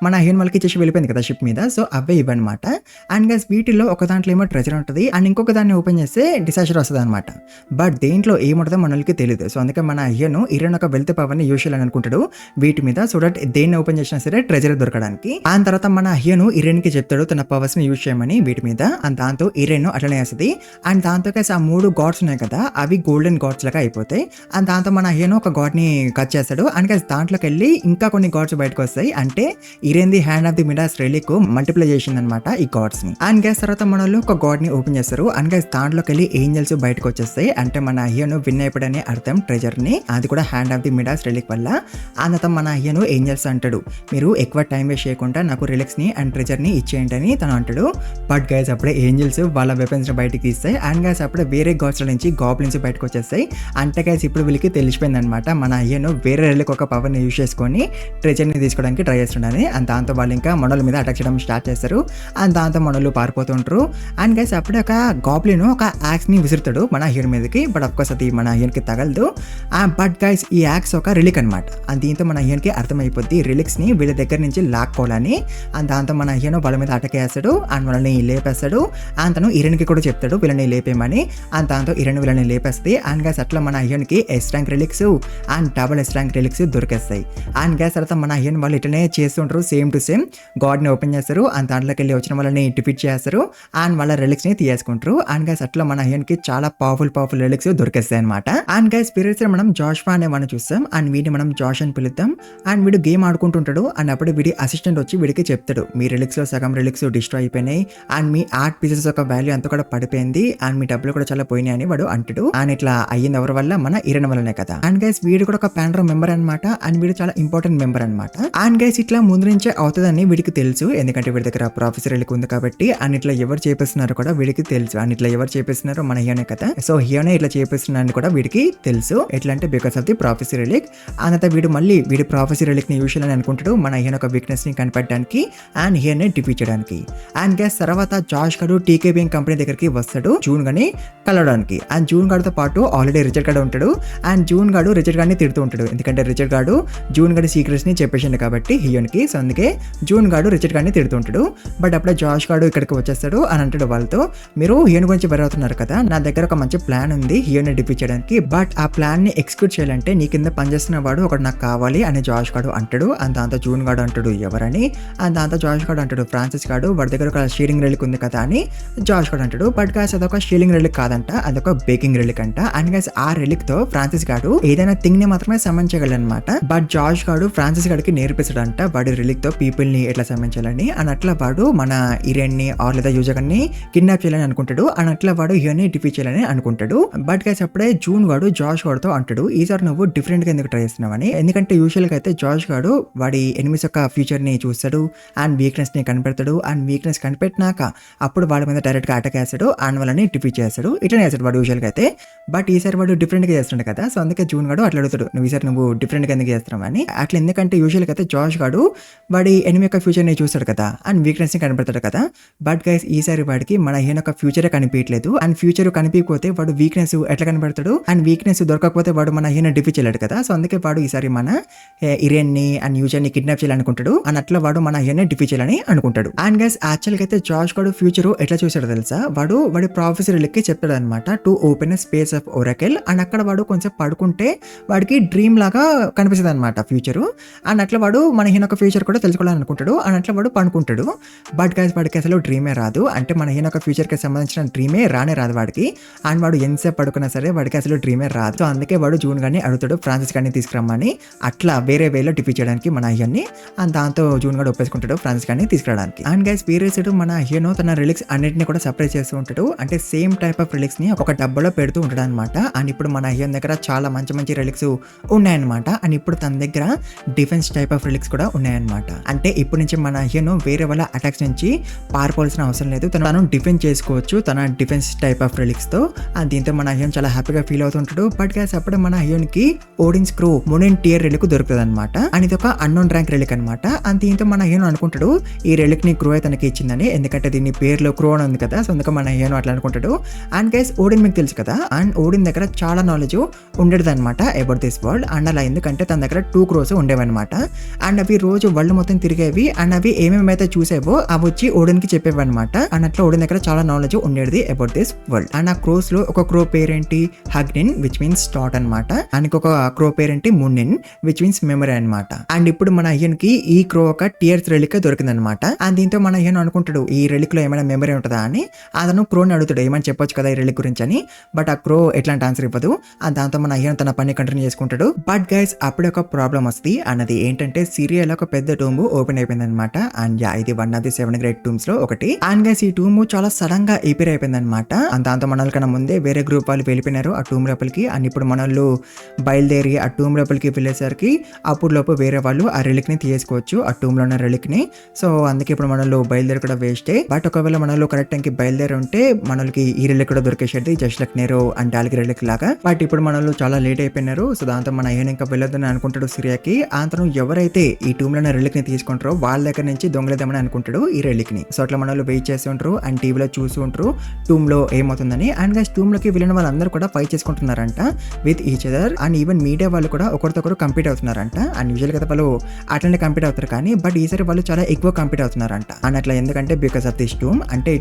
Speaker 1: మన హీన్ వాళ్ళకి చేసి వెళ్ళిపోయింది కదా షిప్ మీద. సో అవే ఇవన్నమాట. అండ్ గ్యాస్ వీటిలో ఒక దాంట్లో ఏమో ట్రెజర్ ఉంటుంది అండ్ ఇంకొక దాన్ని ఓపెన్ చేస్తే డిసాస్టర్ వస్తుంది అనమాట. బట్ దేంట్లో ఏముంటుందో మనకి తెలియదు. సో అందుకే మన హీను ఇరాన్ ఒక వెల్త్ పవర్ని యూజ్ చేయాలని అనుకుంటాడు వీటి మీద, సో దట్ దేన్ని ఓపెన్ చేసినా సరే ట్రెజర్ దొరకడానికి. ఆ తర్వాత మన హీను ఇరాన్కి చెప్తాడు తన పవర్స్ ని యూజ్ చేయమని వీటి మీద. అండ్ దాంతో ఇరాన్ అట్లనే వేస్తుంది. అండ్ దాంతో ఆ 3 గాడ్స్ ఉన్నాయి కదా, అవి గోల్డెన్ గాడ్స్ లాగా అయిపోతాయి. అండ్ దాంతో మన హీను ఒక గాడ్ ని కట్ చేస్తాడు. అండ్ దాంట్లోకి వెళ్ళి ఇంకా కొన్ని గాడ్స్ బయటకు వస్తాయి. అంటే Iran the hand of the Midas relic multiply చేసింది అనమాట ఈ గాడ్స్ ని. అండ్ గ్యాస్ తర్వాత మన వాళ్ళు ఒక గాడ్ ని ఓపెన్ చేస్తారు. అండ్ గ్యాస్ దాంట్లోకి వెళ్ళి ఏంజల్స్ బయటకు వచ్చేస్తాయి. అంటే మన హీను విన్ అయిపోయాడని అర్థం ట్రెజర్ ని, అది కూడా hand of the Midas relic వల్ల. అనంత మన హీను ఏంజల్స్ అంటాడు, మీరు ఎక్కువ టైం వేస్ట్ చేయకుండా నాకు రిలిక్స్ ని అండ్ ట్రెజర్ ని ఇచ్చేయండి అని తను అంటాడు. బట్ గైస్ అప్పుడే ఏంజల్స్ వాళ్ళ వెపన్స్ ని బయటకి తీస్తాయి. అండ్ గైస్ అప్పుడే వేరే గాడ్స్ నుంచి గాబ్లిన్స్ బయటకు వచ్చేస్తాయి. అంటే గైస్ ఇప్పుడు వీళ్ళకి తెలిసిపోయింది అనమాట మన హీను వేరే రెలిక్ ఒక పవర్ ని యూజ్ చేసుకొని ట్రెజర్ ని తీసుకోవడానికి ట్రై చేస్తున్నాడని. అండ్ దాంతో వాళ్ళు ఇంకా మనోళ్ళ మీద అటాక్ చేయడం స్టార్ట్ చేస్తారు. అండ్ దాంతో మనోళ్ళు పారిపోతుంటారు. అండ్ గైస్ అప్పుడే ఒక గాబ్లిన్ ఒక యాక్స్ ని విసురుతాడు మన హీరో మీదకి. బట్ అఫ్ కోర్స్ అది మన హీరోకి తగలదు. బట్ గైస్ ఈ యాక్స్ ఒక రిలిక్ అనమాట. అండ్ దీంతో మన హీరోకి అర్థమైపోద్ది రిలిక్స్ ని వీళ్ళ దగ్గర నుంచి లాక్కోవాలని. అండ్ దాంతో మన హీరో వాళ్ళ మీద అటాక్ చేస్తాడు అండ్ వాళ్ళని లేపేస్తాడు. అండ్ తను ఇరాన్కి కూడా చెప్తాడు వీళ్ళని లేపేయమని. అండ్ దాంతో ఇరాన్ వీళ్ళని లేపేస్తుంది. అండ్ గ్యాస్ అట్లా మన హీరోకి S rank relics and double S rank relics దొరికేస్తాయి. అండ్ గ్యాస్ తర్వాత మన హీరో వాళ్ళు ఇట్లనే చేస్తుంటారు, సేమ్ టు సేమ్ గాడ్ని ఓపెన్ చేస్తారు. అండ్ దాంట్లోకి వెళ్ళి వచ్చిన వాళ్ళని డిఫీట్ చేస్తారు అండ్ వాళ్ళ రిలిక్స్ ని తీసుకుంటారు. అండ్ గ్యాస్ అట్లా మన హీరోకి చాలా పవర్ఫుల్ రిలిక్స్ దొరికేస్తాయి అనమాట. అండ్ గ్యాస్ స్పిరిట్స్ మనం జాష్వా అనే మనం చూస్తాం. అండ్ వీడిని మనం జాష్ అని పిలుద్దాం. అండ్ వీడు గేమ్ ఆడుకుంటుంటాడు. అండ్ అప్పుడు వీడి అసిస్టెంట్ వచ్చి వీడికి చెప్తాడు, మీ రిలిక్స్ లో సగం రిలిక్స్ డిస్ట్రాయ్ అయిపోయినాయి అండ్ మీ ఆర్ట్ పీసెస్ యొక్క వాల్యూ అంతా కూడా పడిపోయింది అండ్ మీ డబ్బులు కూడా చాలా పోయినాయి అని వాడు అంటాడు. అండ్ ఇట్లా అయ్యింది ఎవరి వల్ల, మన ఇరాన్ వల్లనే కదా. అండ్ గైస్ వీడు కూడా ఒక పాండ్రో మెంబర్ అనమాట. అండ్ వీడు చాలా ఇంపార్టెంట్ మెంబర్ అనమాట. అండ్ గైస్ ఇట్లా ముందు నుంచే అవుతుందని వీడికి తెలుసు, ఎందుకంటే వీడి దగ్గర ప్రాఫెసర్ రిలిక్ ఉంది కాబట్టి. అండ్ ఇట్లా ఎవరు చేపిస్తున్నారో కూడా వీడికి తెలుసు. అండ్ ఇట్లా ఎవరు చేపిస్తున్నారో మన హియోనే కదా. సో హియోనే ఇట్లా చేపిస్తున్నారని కూడా వీడికి తెలుసు. ఎట్లా అంటే because of the professor relic. అంత వీడు మళ్ళీ వీడి ప్రాఫెసర్ రిలిక్ ని యూజ్ చేయాలని అనుకుంటాడు మన హియోన్ ఒక వీక్నెస్ ని కనిపెట్టడానికి అండ్ హియోనే డిఫీట్ చేయడానికి. అండ్ గ్యాస్ తర్వాత జాష్ గడు టీకేబిఎం కంపెనీ దగ్గరికి వస్తాడు జూన్ గని కలవడానికి. అండ్ జూన్ గడితో పాటు ఆల్రెడీ రిచర్డ్ గడు ఉంటాడు. అండ్ జూన్ గడు రిచర్డ్ గాడిని తిడుతూ ఉంటాడు, ఎందుకంటే రిచర్డ్ గాడు జూన్ గడి సీక్రెట్స్ ని చెప్పేసిండు కాబట్టి హియోన్ కి. సో అందుకే జూన్ గాడు రిచర్డ్ గాడిని తిడుతూ ఉంటాడు. బట్ అప్పుడే జాష్ గాడు ఇక్కడికి వచ్చేస్తాడు అని అంటాడు వాళ్ళతో, మీరు హియోన్ గురించి బరి అవుతున్నారు కదా, నా దగ్గర ఒక మంచి ప్లాన్ ఉంది హియోన్ ని డిఫీట్ చేయడానికి. బట్ ఆ ప్లాన్ ని ఎగ్జిక్యూట్ చేయాలంటే నీ కింద పనిచేస్తున్న వాడు ఒకటి నాకు కావాలి అని జాష్ గాడు అంటాడు. అండ్ దాంతో జూన్ గాడు అంటాడు ఎవరని. అండ్ దాంతో జాష్ గాడు అంటాడు ఫ్రాన్సిస్ గాడు, వాడి దగ్గర ఒక షీలింగ్ రెలిక్ ఉంది కదా అని జాష్ గాడు అంటాడు. బట్ గాస్ అదొక షీలింగ్ రెలిక్ కాదంట, అదొక బేకింగ్ రెలిక్ అంట. అండ్ గాస్ ఆ రెలిక్ తో ఫ్రాన్సిస్ గాడు ఏదైనా థింగ్ ని మాత్రమే సమన్ చేయగలనమాట. బట్ జాష్ గాడు ఫ్రాన్సిస్ గాడికి నేర్పిస్తాడంట వాడి రెలిక్ తో పీపుల్ ని ఎట్లా సమన్ చేయాలని. అండ్ అట్లా వాడు మన ఇరాన్ ని ఆర్ లేదా యూజర్ ని కిడ్నాప్ చేయాలని అనుకుంటాడు. అండ్ అట్లా వాడు హియోని డిఫీట్ చేయాలని అనుకుంటాడు. బట్ గైస్ అప్పుడే జూన్ గాడు జాష్ గాడుతో అంటాడు, ఈసారి నువ్వు డిఫరెంట్ గా ఎందుకు ట్రై చేస్తున్నావని. ఎందుకంటే యూజువల్ గా అయితే జాష్ గాడు వాడి ఎనిమిస్ యొక్క ఫ్యూచర్ ని చూస్తాడు అండ్ వీక్నెస్ ని కనిపెడతాడు. అండ్ వీక్నెస్ కనిపెట్టినాక అప్పుడు వాళ్ళ మీద డైరెక్ట్ గా అటాక్ చేస్తాడు అండ్ వాళ్ళని డిఫీట్ చేస్తాడు. ఇట్లనే చేస్తాడు వాడు యూజువల్ గా అయితే. బట్ ఈసారి వాడు డిఫరెంట్ గా చేస్తుండే కదా. సో అందుకే జూన్ గాడు అట్లా అడుగుతాడు, నువ్వు ఈసారి నువ్వు డిఫరెంట్ గా ఎందుకు చేస్తున్నావు అని. అట్లా ఎందుకంటే యూజువల్ గా అయితే జాష్ గాడు వాడి ఎనిమి యొక్క ఫ్యూచర్ ని చూస్తాడు కదా అండ్ వీక్నెస్ ని కనిపెడతాడు కదా. బట్ గైస్ ఈసారి వాడికి మన హీరో యొక్క ఫ్యూచరే కనిపించలేదు. అండ్ ఫ్యూచర్ కనిపించకపోతే వాడు వీక్నెస్ ఎట్లా కనబడతాడు అండ్ వీక్నెస్ దొరకకపోతే వాడు మన హీరో డిఫీట్ చేయలేడు కదా. సో అందుకే వాడు ఈసారి మన ఇరాన్ ని అండ్ యూజర్ ని కిడ్నాప్ చేయాలనుకుంటాడు. అండ్ అట్లా వాడు మన హీరోని డిఫీట్ చేయాలని అనుకుంటాడు. అండ్ గైస్ యాక్చువల్ గా అయితే జాష్ గాడు ఫ్యూచర్ ఎట్లా చూసాడో తెలుసా, వాడి ప్రొఫెసర్ లెక్కి చెప్తాడు అనమాట to open space of Oracle. And అక్కడ వాడు కొంచెం పడుకుంటే వాడికి డ్రీమ్ లాగా కనిపిస్తుంది అనమాట ఫ్యూచర్. అండ్ అట్లా వాడు మన హీరో యొక్క ఫ్యూచర్ కూడా తెలుసుకోవాలని అనుకుంటాడు. అండ్ అట్లా వాడు పడుకుంటాడు. బట్ గైస్ వాడికి అసలు డ్రీమే రాదు. అంటే మన హీరో యొక్క ఫ్యూచర్ కి సంబంధించిన డ్రీమే రాదు వాడికి. అండ్ వాడు ఎంతసేపు పడుకున్నా సరే వాడికి అసలు డ్రీమే రాదు. సో అందుకే వాడు జూన్ గాని అడుగుతాడు ఫ్రాన్సిస్ గాని తీసుకురమ్మని, అట్లా వేరే వేలో డిఫీట్ చేయడానికి మన హీరోని. అండ్ దాంతో జూన్ గాడు ఒప్పేసుకుంటాడు ఫ్రాన్సిస్ గాని తీసుకురావడానికి. అండ్ గైస్ పీరియడ్స్ మన హీరో తన రిలిక్స్ అన్నిటిని కూడా సప్లై చేస్తూ ఉంటాడు. అంటే సేమ్ టైప్ ఆఫ్ రిలిక్స్ ని ఒక డబ్బాలో పెడుతూ ఉంటాడు అనమాట. అండ్ ఇప్పుడు మన హీరో దగ్గర చాలా మంచి రిలిక్స్ ఉన్నాయన్నమాట. అండ్ ఇప్పుడు తన దగ్గర డిఫెన్స్ టైప్ ఆఫ్ రిలిక్స్ కూడా ఉన్నాయన్నమాట. అంటే ఇప్పటి నుంచి మన హీరో వేరే వాళ్ళ అటాక్స్ నుంచి పారిపోవాల్సిన అవసరం లేదు, తను డిఫెన్స్ చేసుకోవచ్చు తన డిఫెన్స్ టైప్ ఆఫ్ రిలిక్స్ తో. అండ్ దీంతో మన హీరో చాలా హ్యాపీగా ఫీల్ అవుతుంటాడు. బట్ గైస్ అప్పుడు మన హీరోకి ఓడిన్ స్క్రూ మునిన్ టియర్ రెలిక్ దొరుకుతుంది అనమాట. అండ్ ఇది ఒక అన్నోన్ ర్యాంక్ రెలిక్ అనమాట. అండ్ దీంతో మన హీరో అనుకుంటాడు ఈ రెలిక్ ని క్రో తనకి ఇచ్చిందని, ఎందుకంటే దీని పేరులో క్రో అని ఉంది కదా, సో అందుకే మన హీరో అట్లా అనుకుంటాడు. అండ్ గైస్ ఓడిన్ మీకు తెలుసు కదా, అండ్ ఓడిన్ దగ్గర చాలా నాలెడ్జ్ ఉండేది అనమాట అబౌట్ దిస్ వరల్డ్. అండ్ అలా ఎందుకంటే తన దగ్గర 2 క్రోస్ ఉండేవన్నమాట. అండ్ అవి రోజు వరల్డ్ మొత్తం తిరిగేవి. అండ్ అవి ఏమేమైతే చూసేవో అవి వచ్చి ఓడిన్ కి చెప్పేవి అనమాట. అండ్ అట్లా ఓడిన్ దగ్గర చాలా నాలెడ్జ్ ఉండేది అబౌట్ దిస్ వరల్డ్. అండ్ ఆ క్రోస్ లో ఒక క్రో పేరేంటి హగ్నిన్ విచ్ మీన్స్ స్టార్ట్ అనమాట. అండ్ ఇంకొక క్రో పేరేంటి మున్నిన్ విచ్ మీన్స్ మెమరీ అనమాట. అండ్ ఇప్పుడు మన అయ్యన్ కి ఈ క్రో ఒక టియర్స్ రెలిక్ దొరికింది అనమాట. అండ్ దీంతో మన అయ్యన్ అనుకుంటాడు ఈ రెలిక్ లో ఏమైనా మెమరీ ఉంటుందా అని. అతను క్రోని అడుగుతాడు ఏమని చెప్పొచ్చు కదా ఈ రెలిక్ గురించి అని. బట్ ఆ క్రో ఎట్లాంటి ఆన్సర్ ఇవ్వదు. అండ్ దాంతో మన అయ్యన్ తన పని కంటిన్యూ చేసుకుంటాడు. బట్ గైస్ అప్పుడే ఒక ప్రాబ్లం వస్తుంది. అన్నది ఏంటంటే సిరియాలో ఒక పెద్ద టూమ్ ఓపెన్ అయిపోయింది అనమాట. అండ్ ఇది one of the 7 great tombs లో ఒకటి. అండ్ గైస్ ఈ టూమ్ చాలా సడన్ గా ఎపిర్ అయిపోయింది అనమాట. అండ్ దాంతో మన కన్నా ముందే వేరే గ్రూప్ వాళ్ళు వెళ్ళిపోయినారు ఆ టూమ్ లోపలికి. అండ్ ఇప్పుడు మనల్ని బయలుదేరి ఆ టూమ్ లోపలికి వెళ్ళేసరికి అప్పుడు లోపు వేరే వాళ్ళు ఆ రెలిక్ ని తీసుకోవచ్చు ఆ టూమ్ లో ఉన్న రెలిక్ ని. సో అందుకే ఇప్పుడు మనల్ని బయలుదేరి కూడా వేస్టే. బట్ ఒకవేళ మనల్ని కరెక్ట్ టైంకి బయలుదేరి ఉంటే మనకి ఈ రెలిక్ కూడా దొరికేసేది జస్ట్ లైక్ నేరో అండ్ డాల్కి రెలిక్ లాగా. బట్ ఇప్పుడు మనల్ని చాలా లేట్ అయిపోయినారు. సో దాంతో మన అయ్యన్ ఇంకా వెళ్ళొద్దని అనుకుంటాడు సిరియాకి. అతను ఎవరైతే ఈ టూమ్ లో రెలిక్ ని తీసుకుంటారో వాళ్ళ దగ్గర నుంచి దొంగలేదామని అనుకుంటాడు ఈ రెలిక్ ని. సో అట్లా మనల్ని వెయిట్ చేస్తూ ఉంటారు అండ్ టీవీలో చూస్తూ ఉంటారు టూమ్ లో ఏమవుతుందని. అండ్ గైస్ టూమ్ లోకి వెళ్ళిన వాళ్ళందరూ కూడా ఫైట్ చేసుకుంటున్నారంట with each other. And even media వాళ్ళు కూడా ఒకరికొకరు కంపీట్ అవుతున్నారంట. అండ్ యూజువల్ గా వాళ్ళు అట్లనే కంపీట్ అవుతారు కానీ బట్ ఈసారి వాళ్ళు చాలా ఎక్కువ కంపీట్ అవుతున్నారంట. అండ్ అట్లా ఎందుకంటే బికాస్ ఆఫ్ దిస్ టూమ్, అంటే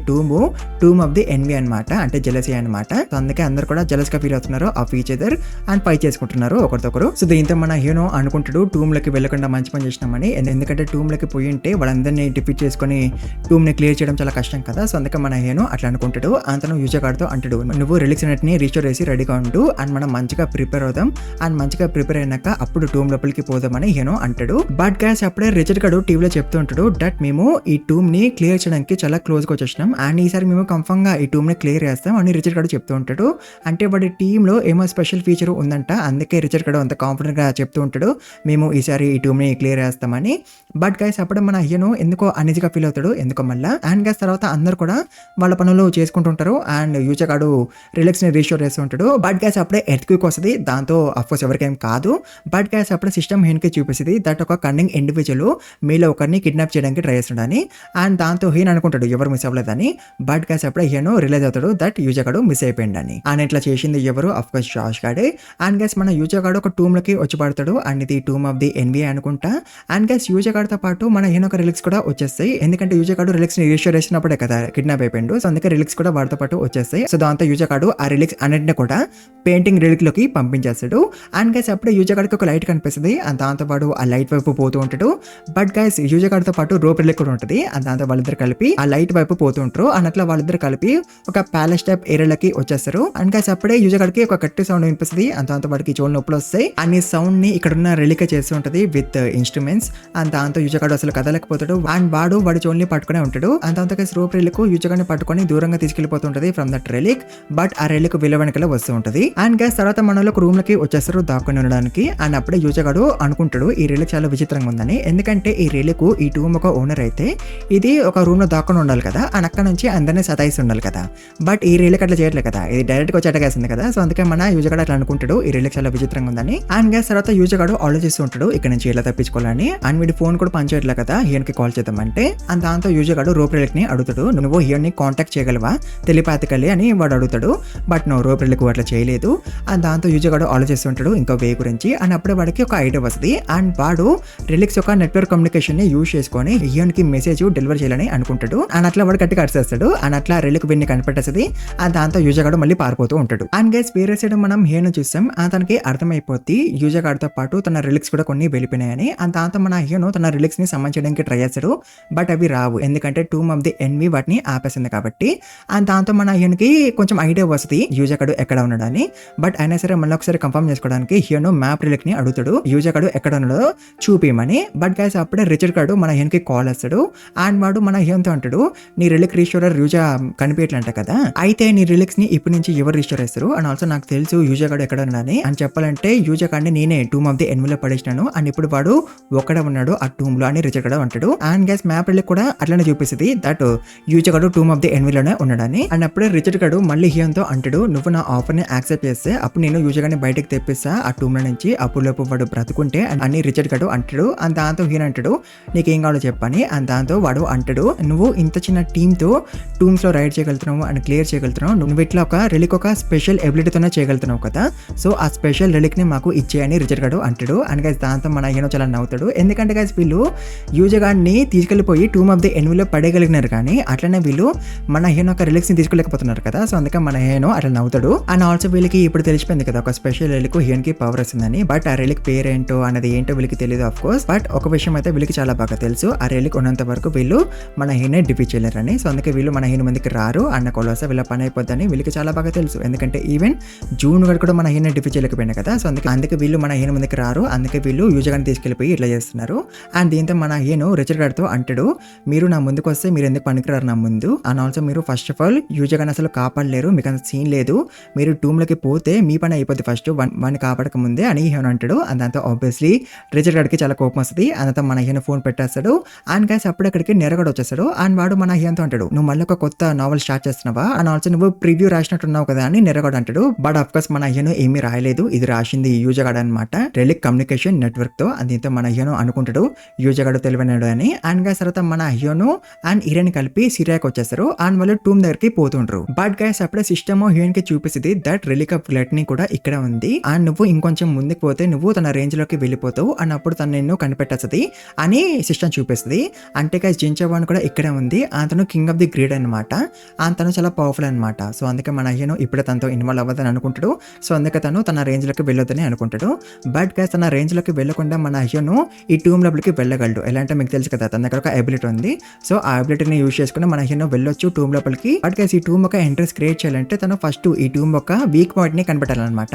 Speaker 1: టూమ్ ఆఫ్ ది ఎన్వి అనమాట, అంటే జెలసీ అనమాట. సో అందుకే అందరు కూడా జెలస్ గా ఫీల్ అవుతున్నారు of each other and fight చేసుకుంటున్నారు ఒకరికొకరు. సో దీంతో మన హీరో అనుకుంటాడు టూమ్ లోకి వెళ్ళకుండా మంచి పని చేసినామని. ఎందుకంటే టూమ్ లోకి పోయి ఉంటే వాళ్ళందరినీ డిఫీట్ చేసుకుని టూమ్ ని క్లియర్ చేయడం చాలా కష్టం కదా. సో అందుకే మన హీరో అట్లా అనుకుంటాడు. అతను యూజర్గాడ్తో అంటాడు నువ్వు రిలిక్స్ అన్నిటిని రీస్టోర్ చేసి రెడీగా ఉండు అండ్ మనం మంచిగా ప్రిపేర్ అవుదాం. అండ్ మంచిగా ప్రిపేర్ అయినాక అప్పుడు టూమ్ లోపలికి పోదామని హీరో అంటాడు. బట్ గైస్ అప్పుడే రిచర్డ్ గారు టీవీలో చెప్తూ ఉంటాడు దట్ మేము ఈ టూమ్ ని క్లియర్ చేయడానికి చాలా క్లోజ్ గా వచ్చేసినాం అండ్ ఈసారి మేము కన్ఫర్మ్ గా ఈ టూమ్ ని క్లియర్ చేస్తాం అని రిచర్డ్ గారు చెప్తూ ఉంటాడు. అంటే వాడి టీమ్ లో ఏమో స్పెషల్ ఫీచర్ ఉందంట, అందుకే రిచర్డ్ గారు అంత కాన్ఫిడెంట్ గా చెప్తూ ఉంటాడు మేము ఈసారి ఈ టూమ్ ని క్లియర్ చేస్తామని. బట్ గైస్ అప్పుడు మన హీరో ఎందుకో అనీజీగా ఫీల్ అవుతాడు ఎందుకో మళ్ళీ. అండ్ గైస్ తర్వాత అందరు కూడా వాళ్ళ పనులు చేసుకుంటుంటారు అండ్ యూజర్ గాడు రిలాక్స్ ని రీస్టోర్ చేస్తూ ఉంటాడు. బట్ గైస్ అప్పుడే ఎర్త్ క్విక్ వస్తుంది. దాంతో అఫ్కోర్స్ ఎవరికేం కాదు. బట్ గైస్ అప్పుడే సిస్టమ్ హీన్కి చూపిస్తుంది దట్ ఒక కన్నింగ్ ఇండివిజువల్ మీలో ఒకరిని కిడ్నాప్ చేయడానికి ట్రై చేస్తున్నాడని. అండ్ దాంతో హీన్ అనుకుంటాడు ఎవరు మిస్ అవ్వలేదని. బట్ గైస్ అప్పుడే హీనో రియలైజ్ అవుతాడు దట్ యూజర్ గాడు మిస్ అయిపోయిందని. అండ్ ఇట్లా చేసింది ఎవరు అఫ్కోర్స్ జాష్ గాడే. అండ్ గైస్ మన యూజర్ గాడు ఒక టూమ్ లోకి వచ్చి పడతాడు అండ్ ఇది టూమ్ ఆఫ్ ది ఎన్బిఏ అనుకుంటా. అండ్ గైస్ యూజర్ గాడితో పాటు మన హీనో ఒక రిలిక్స్ కూడా వచ్చేస్తాయి ఎందుకంటే యూజర్ గాడు రిలిక్స్ ని రీస్టోర్ చేసినప్పుడే కదా కిడ్నాప్ అయిపోయిండు. సో అందుకే రిలిక్స్ కూడా వాడితో పాటు వచ్చేస్తాయి. సో దాంతో యూజర్ గాడు ఆ రిలిక్స్ అన్నింటిని కూడా పెయింటింగ్ రిలిక్ లోకి పంపించేస్తాడు. అండ్ గైస్ అప్పుడే యూజర్ గాడికి ఒక లైట్ కనిపిస్తుంది అండ్ దాంతో పాటు ఆ లైట్ వైపు పోతూ ఉంటాడు. బట్ గైస్ యూజర్ గాడితో పాటు రోప్ రిలిక్ కూడా ఉంటుంది అండ్ దాంతో వాళ్ళిద్దరు కలిపి ఆ లైట్ వైపు పోతూ ఉంటారు. అండ్ అట్లా వాళ్ళిద్దరు కలిపి ఒక ప్యాలెస్ టైప్ ఏరియాలకి వచ్చేస్తారు. అండ్ గైస్ అప్పుడే యూజర్ గాడికి ఒక గట్టి సౌండ్ వినిపిస్తుంది అండ్ దాంతో వాడికి చెవులు నొప్పులు వస్తాయి. అండ్ ఈ సౌండ్ ని ఇక్కడ ఉన్న రిలిక్ చేస్తూ ఉంటది విత్ ఇన్స్ట్రుమెంట్స్. అండ్ దాంతో యూజర్ గాడు అసలు కదలేకపోతాడు అండ్ వాడి చెవుల్ని పట్టుకునే ఉంటాడు. అండ్ దాంతో గైస్ రోప్ రిలిక్ యూజర్ గాడిని పట్టుకొని దూరంగా తీసుకెళ్లిపోతుంటది ఫ్రమ్ దట్ రిలిక్. బట్ ఆ రిలిక్ విలువనికలా వస్తూ ఉంటది. అండ్ గైస్ తర్వాత మనలో ఒక రూమ్ లోకి వచ్చేస్తారు దాక్కుని ఉండడానికి. అండ్ అప్పుడే యూజర్ గాడు అనుకుంటాడు ఈ రిలిక్ చాలా విచిత్రంగా ఉందని. ఎందుకంటే ఈ రిలిక్ ఈ టూమ్ ఒక ఓనర్ అయితే ఇది ఒక రూమ్ లో దాక్కుని ఉండాలి కదా అండ్ అక్కడ నుంచి అందరినీ సతాయిస్తూ ఉండాలి కదా. బట్ ఈ రిలిక్ అట్లా చేయట్లేదు కదా, ఇది డైరెక్ట్ గా వచ్చి అటకేస్తుంది కదా. సో అందుకే మన యూజర్ గాడు అట్లా అనుకుంటాడు ఈ రిలిక్ చాలా విచిత్రంగా ఉందని. అండ్ గైస్ తర్వాత యూజర్ గాడు ఆలోచిస్తూ ఉంటాడు ఇక్కడ నుంచి ఎలా తప్పించుకోవాలని. అండ్ వీడి ఫోన్ కూడా పనిచేయట్లేదు కదా హియన్ కి కాల్ చేద్దామంటే. అండ్ దాంతో యూజర్ గాడు రోప్ రిలిక్ ని అడుగుతాడు నువ్వు హియన్ ని కాంటాక్ట్ చేయగలవా టెలిపాథికల్లీ అని వాడు అడుగుతాడు. బట్ నువ్వు రోప్ రిలిక్ అట్లా చేయలేదు. అండ్ దాంతో యూజర్ గాడు ఆలోచిస్తుంటాడు ఇంకో వే గురించి. అండ్ అప్పుడే వాడికి ఒక ఐడియా వస్తుంది అండ్ వాడు రిలిక్స్ యొక్క నెట్వర్క్ కమ్యూనికేషన్ ని యూజ్ చేసుకొని హియన్ కి మెసేజ్ డెలివర్ చేయాలని అనుకుంటాడు. అండ్ అట్లా వాడు గట్టిగా అరిచేస్తాడు అండ్ అట్లా రిలిక్ విన్ని కనిపెట్టేస్తుంది. అండ్ దాంతో యూజర్ గాడు మళ్ళీ పారిపోతూ ఉంటాడు. అండ్ గైస్ వేరే సైడ్ మనం హియన్ చూస్తాం అతనికి అర్థమైపోద్ది యూజర్ గాడితో పాటు తన రిలిక్స్ కూడా కొన్ని వెళ్ళిపోయినాయని. అండ్ దాంతో మన హియన్ తన రిలిక్స్ ని సమ్మన్ చేయడానికి ట్రై చేస్తాడు బట్ అవి రావు ఎందుకంటే టూమ్ ఆఫ్ ది ఎన్వి వాటిని ఆపేసింది కాబట్టి. అండ్ దాంతో మన హియన్ కి కొంచెం ఐడియా వస్తుంది యూజర్ గాడు ఎక్కడ ఉన్నాడని. బట్ అయినా సరే మళ్ళీ ఒకసారి కన్ఫర్మ్ చేసుకోవడానికి హియన్ మ్యాప్ రిలిక్ ని అడుగుతాడు యూజర్ గాడు ఎక్కడ ఉన్నాడో చూపిమని. బట్ గైస్ అప్పుడే రిచర్డ్ గాడు మన హియన్ కి కాల్ వేస్తాడు అండ్ వాడు మన హియన్ తో అంటాడు నీ రిలిక్ రీస్టోరర్ యూజర్ కనిపించట్లంట కదా, అయితే నీ రిలిక్స్ ని ఇప్పటి నుంచి ఎవరు రీస్టోర్ చేస్తారు అండ్ ఆల్సో నాకు తెలుసు యూజర్ గాడు ఎక్కడ ఉన్నాడని అని చెప్పాలంటే యూజర్ గాడిని నేనే టూమ్ ఆఫ్ ది ఎన్విలో పడేసినాను అండ్ ఇప్పుడు వాడు ఒక్కడే ఉన్నాడు ఆ టూమ్ లో అని రిచర్డ్ గడు అంటాడు. అండ్ గైస్ మ్యాప్ రిలీక్ కూడా అట్లనే చూపిస్తుంది దట్ యూజ్ గడు టూమ్ ఆఫ్ ది ఎనిమీ లోనే ఉన్నాడని. అండ్ అప్పుడే రిచర్డ్ గడు మళ్ళీ హియోన్ తో అంటాడు, నువ్వు నా ఆఫర్ ని యాక్సెప్ట్ చేస్తే అప్పుడు నేను యూజ్ గాని బయటకు తెప్పిస్తా ఆ టూమ్ లో నుంచి, అప్పుడులోపు వాడు బ్రతుకుంటే అని రిచర్డ్ గడు అంటాడు. అండ్ దాంతో హియోన్ అంటాడు, నీకేం కావాలో చెప్పని. అండ్ దాంతో వాడు అంటాడు, నువ్వు ఇంత చిన్న టీమ్ తో టూమ్స్ లో రైడ్ చేయగలుగుతున్నావు అండ్ క్లియర్ చేయగలుగుతున్నావు, నువ్వు ఇట్లా ఒక రిలిక్ ఒక స్పెషల్ ఎబిలిటీతోనే చేయగలుగుతున్నావు కదా, సో ఆ స్పెషల్ రిలిక్ ని మాకు ఇచ్చేయని రిచర్డ్ గడు అంటాడు. అండ్ గైస్ దాంతో మన హీరో చాలా నవ్వుతాడు. ఎందుకంటే గైస్ వీళ్ళు యూజ్ గాడిని తీసుకెళ్లిపోయి టూమ్ ఆఫ్ ది ఎనిమీలో పడేయగలిగినారు, కానీ అట్లనే వీళ్ళు మన హీరో ఒక రిలిక్స్ ని తీసుకోలేకపోతున్నారు కదా, సో అందుకే మన హీరో అట్లా నవ్వుతాడు. అండ్ ఆల్సో వీళ్ళకి ఇప్పుడు తెలిసిపోయింది కదా ఒక స్పెషల్ రిలిక్ హీరోన్ కి పవర్ వస్తుందని, బట్ ఆ రిలిక్ పేరేంటో అనేది ఏంటో వీళ్ళకి తెలియదు ఆఫ్ కోర్స్. బట్ ఒక విషయం అయితే వీళ్ళకి చాలా బాగా తెలుసు, ఆ రిలిక్ ఉన్నంత వరకు వీళ్ళు మన హీరోని డిఫీట్ చేయలేరని. సో అందుకే వీళ్ళు మన హీరో ముందుకి రారు అన్న కొలస వీళ్ళ పని అయిపోద్దని వీళ్ళకి చాలా బాగా తెలుసు. ఎందుకంటే ఈవెన్ జూన్ గడు కూడా మన హీరోని డిఫీట్ చేయలేకపోయినా కదా, సో అందుకే వీళ్ళు మన హీరో ముందుకి రారు, అందుకే వీళ్ళు యూజ్ గాని తీసుకెళ్లిపోయి ఇట్లా చేస్తున్నారు. అండ్ దీంతో మన హీరో రిచర్డ్ గడుతో అంటాడు, మీరు నా ముందుకు వస్తే మీరు ఎందుకు పనికిరారు నా ముందు, అండ్ ఆల్సో మీరు ఫస్ట్ ఆఫ్ ఆల్ యూజ్ గాని అసలు కాపాడలేరు, మీకు అంత సీన్ లేదు, మీరు టూమ్ లోకి పోతే మీ పని అయిపోద్ది ఫస్ట్ వాడిని కాపాడక ముందే అని హీరో అంటాడు. అండ్ దాంతో ఆబ్వియస్లీ రిచర్డ్ గడికి చాలా కోపం వస్తుంది. అంతా మన హీరో ఫోన్ పెట్టేస్తాడు. అండ్ గైస్ అప్పుడు అక్కడికి నెరగడ వచ్చేస్తాడు. అండ్ వాడు మన హీరోతో అంటాడు, నువ్వు మళ్ళీ ఒక కొత్త నావెల్ స్టార్ట్ చేస్తున్నావా, అండ్ ఆల్సో నువ్వు ప్రివ్యూ రాసినట్టున్నావు కదా అని నెరగడ అంటాడు. బట్ ఆఫ్ కోర్స్ మన హీరో ఏమీ రాయలేదు, ఇది రాసింది యూజ్ గడు అనమాట, రెలిక్ కమ్యూనికేషన్ నెట్వర్క్ తో. దీంతో మన హీరో అనుకుంటాడు యూజ్ గడు తెలివైనడు అని. అండ్ గైస్ తర్వాత మన హీరోను అండ్ ఇరెన్ కలిపి సిరియాకి వచ్చేస్తారు. అండ్ వాళ్ళు టూమ్ దగ్గరికి పోతుండ్రు. బట్ గైస్ అప్పుడే సిస్టమ్ హీరోన్ కి చూపిస్తుంది దట్ రెలిక్ ఆఫ్ గ్లట్నీ కూడా ఇక్కడ ఉంది, అండ్ నువ్వు ఇంకొంచెం ముందుకు పోతే నువ్వు తన రేంజ్ లోకి వెళ్ళిపోతావు, అండ్ అప్పుడు తను నిన్ను కనిపెట్టేస్తుంది అని సిస్టమ్ చూపిస్తుంది. అంటే గైస్ జించవాన్ కూడా ఇక్కడే ఉంది, అతను కింగ్ ఆఫ్ ది గ్రేడ్ అనమాట, తను చాలా పవర్ఫుల్ అనమాట. సో అందుకే మన హీరో ఇప్పుడే తనతో ఇన్వాల్వ్ అవ్వదని అనుకుంటాడు. సో అందుకే తను తన రేంజ్ లోకి వెళ్ళొద్దని అనుకుంటాడు. బట్ గైస్ తన రేంజ్ లోకి వెళ్ళకుండా మన హీరో ఈ టూమ్ లోపలికి వెళ్ళగలడు. ఎలా అంటే మీకు తెలుసు కదా, తన దగ్గర ఒక ఎబిలిటీ ఉంది, సో ఆ ఎబిలిటీని యూజ్ చేసుకుని మన హీరో వెళ్ళొచ్చు టూమ్ లోపలికి. బట్ గైస్ ఈ టూమ్ ఒక ఎంట్రెన్స్ క్రియేట్ చేయాలంటే తను ఫస్ట్ ఈ టూమ్ ఒక వీక్ పాయింట్ ని కనిపెట్టాలన్నమాట,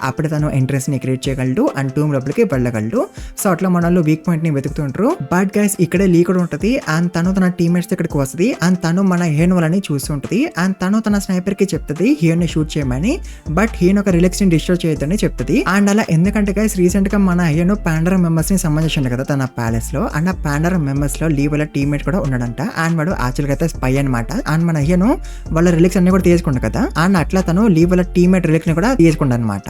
Speaker 1: అప్పుడే తను ఎంట్రెన్స్ ని క్రియేట్ చేయగలడు అండ్ టూమ్ లోపలికి వెళ్ళగలడు. సో అట్లా మనల్ని వీక్ పాయింట్ ని వెతుకుతుంటారు. బట్ గైస్ ఇక్కడే లీక్ కూడా ఉంటుంది, అండ్ తను తన టీమ్మేట్స్ ఇక్కడికి వస్తుంది, అండ్ తను మన హీరో వాళ్ళని చూస్తుంటది, అండ్ తను తన స్నైపర్ కి చెప్తుంది హీరోని షూట్ చేయమని, బట్ హీరో ఒక రిలాక్స్ ని డిస్ట్రాయ్ చేయొద్దని చెప్తుంది. అండ్ అలా ఎందుకంటే గైస్ రీసెంట్ గా మన హీరో పాండరా మెంబర్స్ ని సమ్మన్ చేసిండు కదా తన ప్యాలెస్ లో, అండ్ ఆ పాండరా మెంబర్స్ లో లీ వాళ్ళ టీమ్మేట్ కూడా ఉన్నాడంట, అండ్ వాడు యాక్చువల్ గా అయితే స్పై అనమాట. అండ్ మన హీరో వాళ్ళ రిలాక్స్ అన్ని కూడా తీసుకుంటాడు కదా, అండ్ అట్లా తను లీ వాళ్ళ టీమ్మేట్ రిలిక్ ని కూడా తీసుకుంటాడు అనమాట.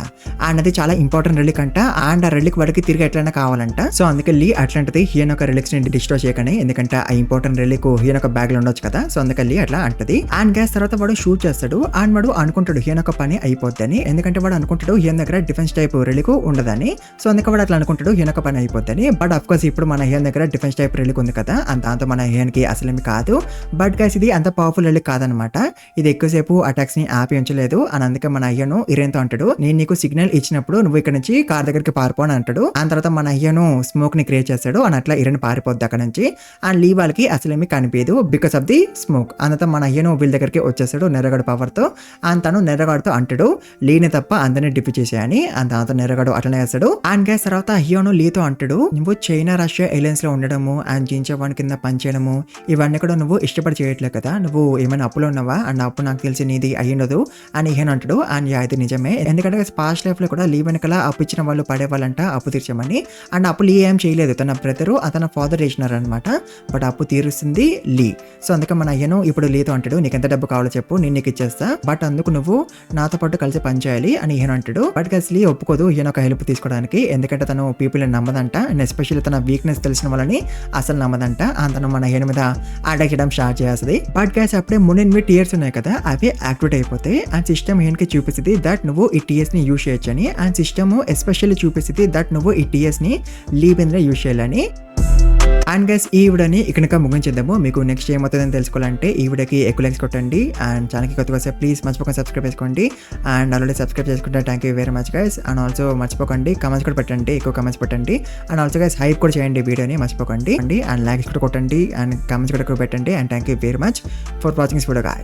Speaker 1: అండ్ అది చాలా ఇంపార్టెంట్ రిలిక్ అంట, అండ్ ఆ రిలిక్ వాడికి తిరిగి ఎట్లయినా కావాలంట. సో అందుకే లీ అట్లాంటిది హీరో ఒక రిలిక్స్ ని డిస్ట్రాయ్ చేయకని, ఎందుకంటే ఆ ఇంపార్టెంట్ రిలిక్ హీరో ఒక బ్యాగ్ లో ఉండొచ్చు కదా, సో అందుకే లీ అట్లా అంటది. అండ్ గ్యాస్ తర్వాత వాడు షూట్ చేస్తాడు, అండ్ వాడు అనుకుంటాడు హీరో ఒక పని అయిపోద్దని, ఎందుకంటే వాడు అనుకుంటాడు హీరో దగ్గర డిఫెన్స్ టైప్ రిలిక్ ఉండదని, సో అందుకే వాడు అట్లా అనుకుంటాడు హీరో ఒక పని అయిపోద్దని. బట్ అఫ్ కోర్స్ ఇప్పుడు మన హీరో దగ్గర డిఫెన్స్ టైప్ రిలిక్ ఉంది కదా, అండ్ దాంతో మన హీరోకి అసలేమి కాదు. బట్ గైస్ ఇది అంత పవర్ఫుల్ రిలిక్ కాదనమాట, ఇది ఎక్కువసేపు అటాక్స్ ని ఆపి ఉంచలేదు. అని అందుకే మన హీరో ఇరెన్తో అంటాడు, నేను నీకు సిగ్నల్ ఇచ్చినప్పుడు నువ్వు ఇక్కడ నుంచి కార్ దగ్గరికి పారిపో అని అంటాడు. ఆ తర్వాత మన హీరో స్మోక్ ని క్రియేట్ చేస్తాడు, అని అట్లా ఇరెన్ పారిపోద్ది అక్కడ నుంచి. అండ్ లీ వాళ్ళకి అసలేమి కనిపించదు బికాస్ ఆఫ్ ది స్మోక్. అంత మన హీరో వీళ్ళ దగ్గరికి వచ్చేస్తాడు నెర్రగాడు పవర్ తో, అండ్ తను నెర్రగాడుతో అంటాడు లీని తప్ప అందరినీ డిఫీ చేసేయని. అండ్ దాంతో నెర్రగాడు అట్లనే వేస్తాడు. అండ్ గ్యాస్ తర్వాత హీరో లీతో అంటాడు, నువ్వు చైనా రష్యా ఎలియన్స్ లో ఉండడము అండ్ జించవాన్ కింద పనిచేయడము ఇవన్నీ కూడా నువ్వు ఇష్టపడి చేయట్లేదు కదా, నువ్వు ఏమైనా అప్పులో ఉన్నావా, అండ్ అప్పు నాకు తెలిసి నీది అయ్యిండదు అని హీరో అంటాడు. అండ్ ఇది నిజమే, ఎందుకంటే పాస్ట్ లైఫ్ లో కూడా లీ వెనకాల అప్పు ఇచ్చిన వాళ్ళు పడేవాళ్ళంట అప్పు తీర్చమని, అండ్ అప్పు లీ ఏం చేయలేదు, తన బ్రదరు తన ఫాదర్ చేసినారనమాట, బట్ అప్పు తీరుస్తుంది లీ. సో అందుకే మన హీరో ఇప్పుడు లీతో అంటాడు, నీకు ఎంత డబ్బు కావాలో చెప్పు నేను నీకు ఇచ్చేస్తా, బట్ అందుకు నువ్వు నాతో పాటు కలిసి పని చేయాలి అని హీరో అంటాడు. బట్ లీ ఒప్పుకోదు హీరో ఒక హెల్ప్ తీసుకోవడానికి, ఎందుకంటే తను పీపుల్ నమ్మదంట, అండ్ ఎస్పెషల్లీ తన వీక్నెస్ తెలిసిన వాళ్ళని అసలు నమ్మదంట. తను మన హీరో మీద అటాక్ చేయడం స్టార్ట్ చేస్తుంది. బట్ గైస్ అప్పుడే మున్నిన్వి టీయర్స్ ఉన్నాయి కదా, అవి యాక్టివేట్ అయిపోతాయి. అండ్ సిస్టమ్ హీరోకి చూపిస్తుంది దట్ నువ్వు ఈ టీఎస్ ని యూజ్ చేయొచ్చని, అండ్ సిస్టమ్ ఎస్పెషల్లీ చూపిస్తుంది దట్ నువ్వు ఈ టీఎస్ ని లీ మీద యూజ్ చేయాలని. అండ్ గైస్ ఈ వీడియోని ఇక్కడ ముగించేద్దాము. మీకు నెక్స్ట్ ఏమవుతుందని తెలుసుకోవాలంటే ఈ వీడియోకి ఎక్కువ లైక్స్ కొట్టండి, అండ్ ఛానల్కి కొత్తగా వస్తే ప్లీజ్ మర్చిపోకండి సబ్స్క్రైబ్ చేసుకోండి. అండ్ ఆల్రెడీ సబ్స్క్రైబ్ చేసుకుంటే thank you very much guys. And also మర్చిపోకండి కమెంట్స్ కూడా పెట్టండి, ఎక్కువ కమెంట్స్ పెట్టండి. అండ్ ఆల్సో గైస్ హైప్ కూడా చేయండి వీడియోని మర్చిపోకండి, అండ్ లైక్స్ కూడా కొట్టండి అండ్ కమెంట్స్ కూడా పెట్టండి. And thank you very much for watching this video guys.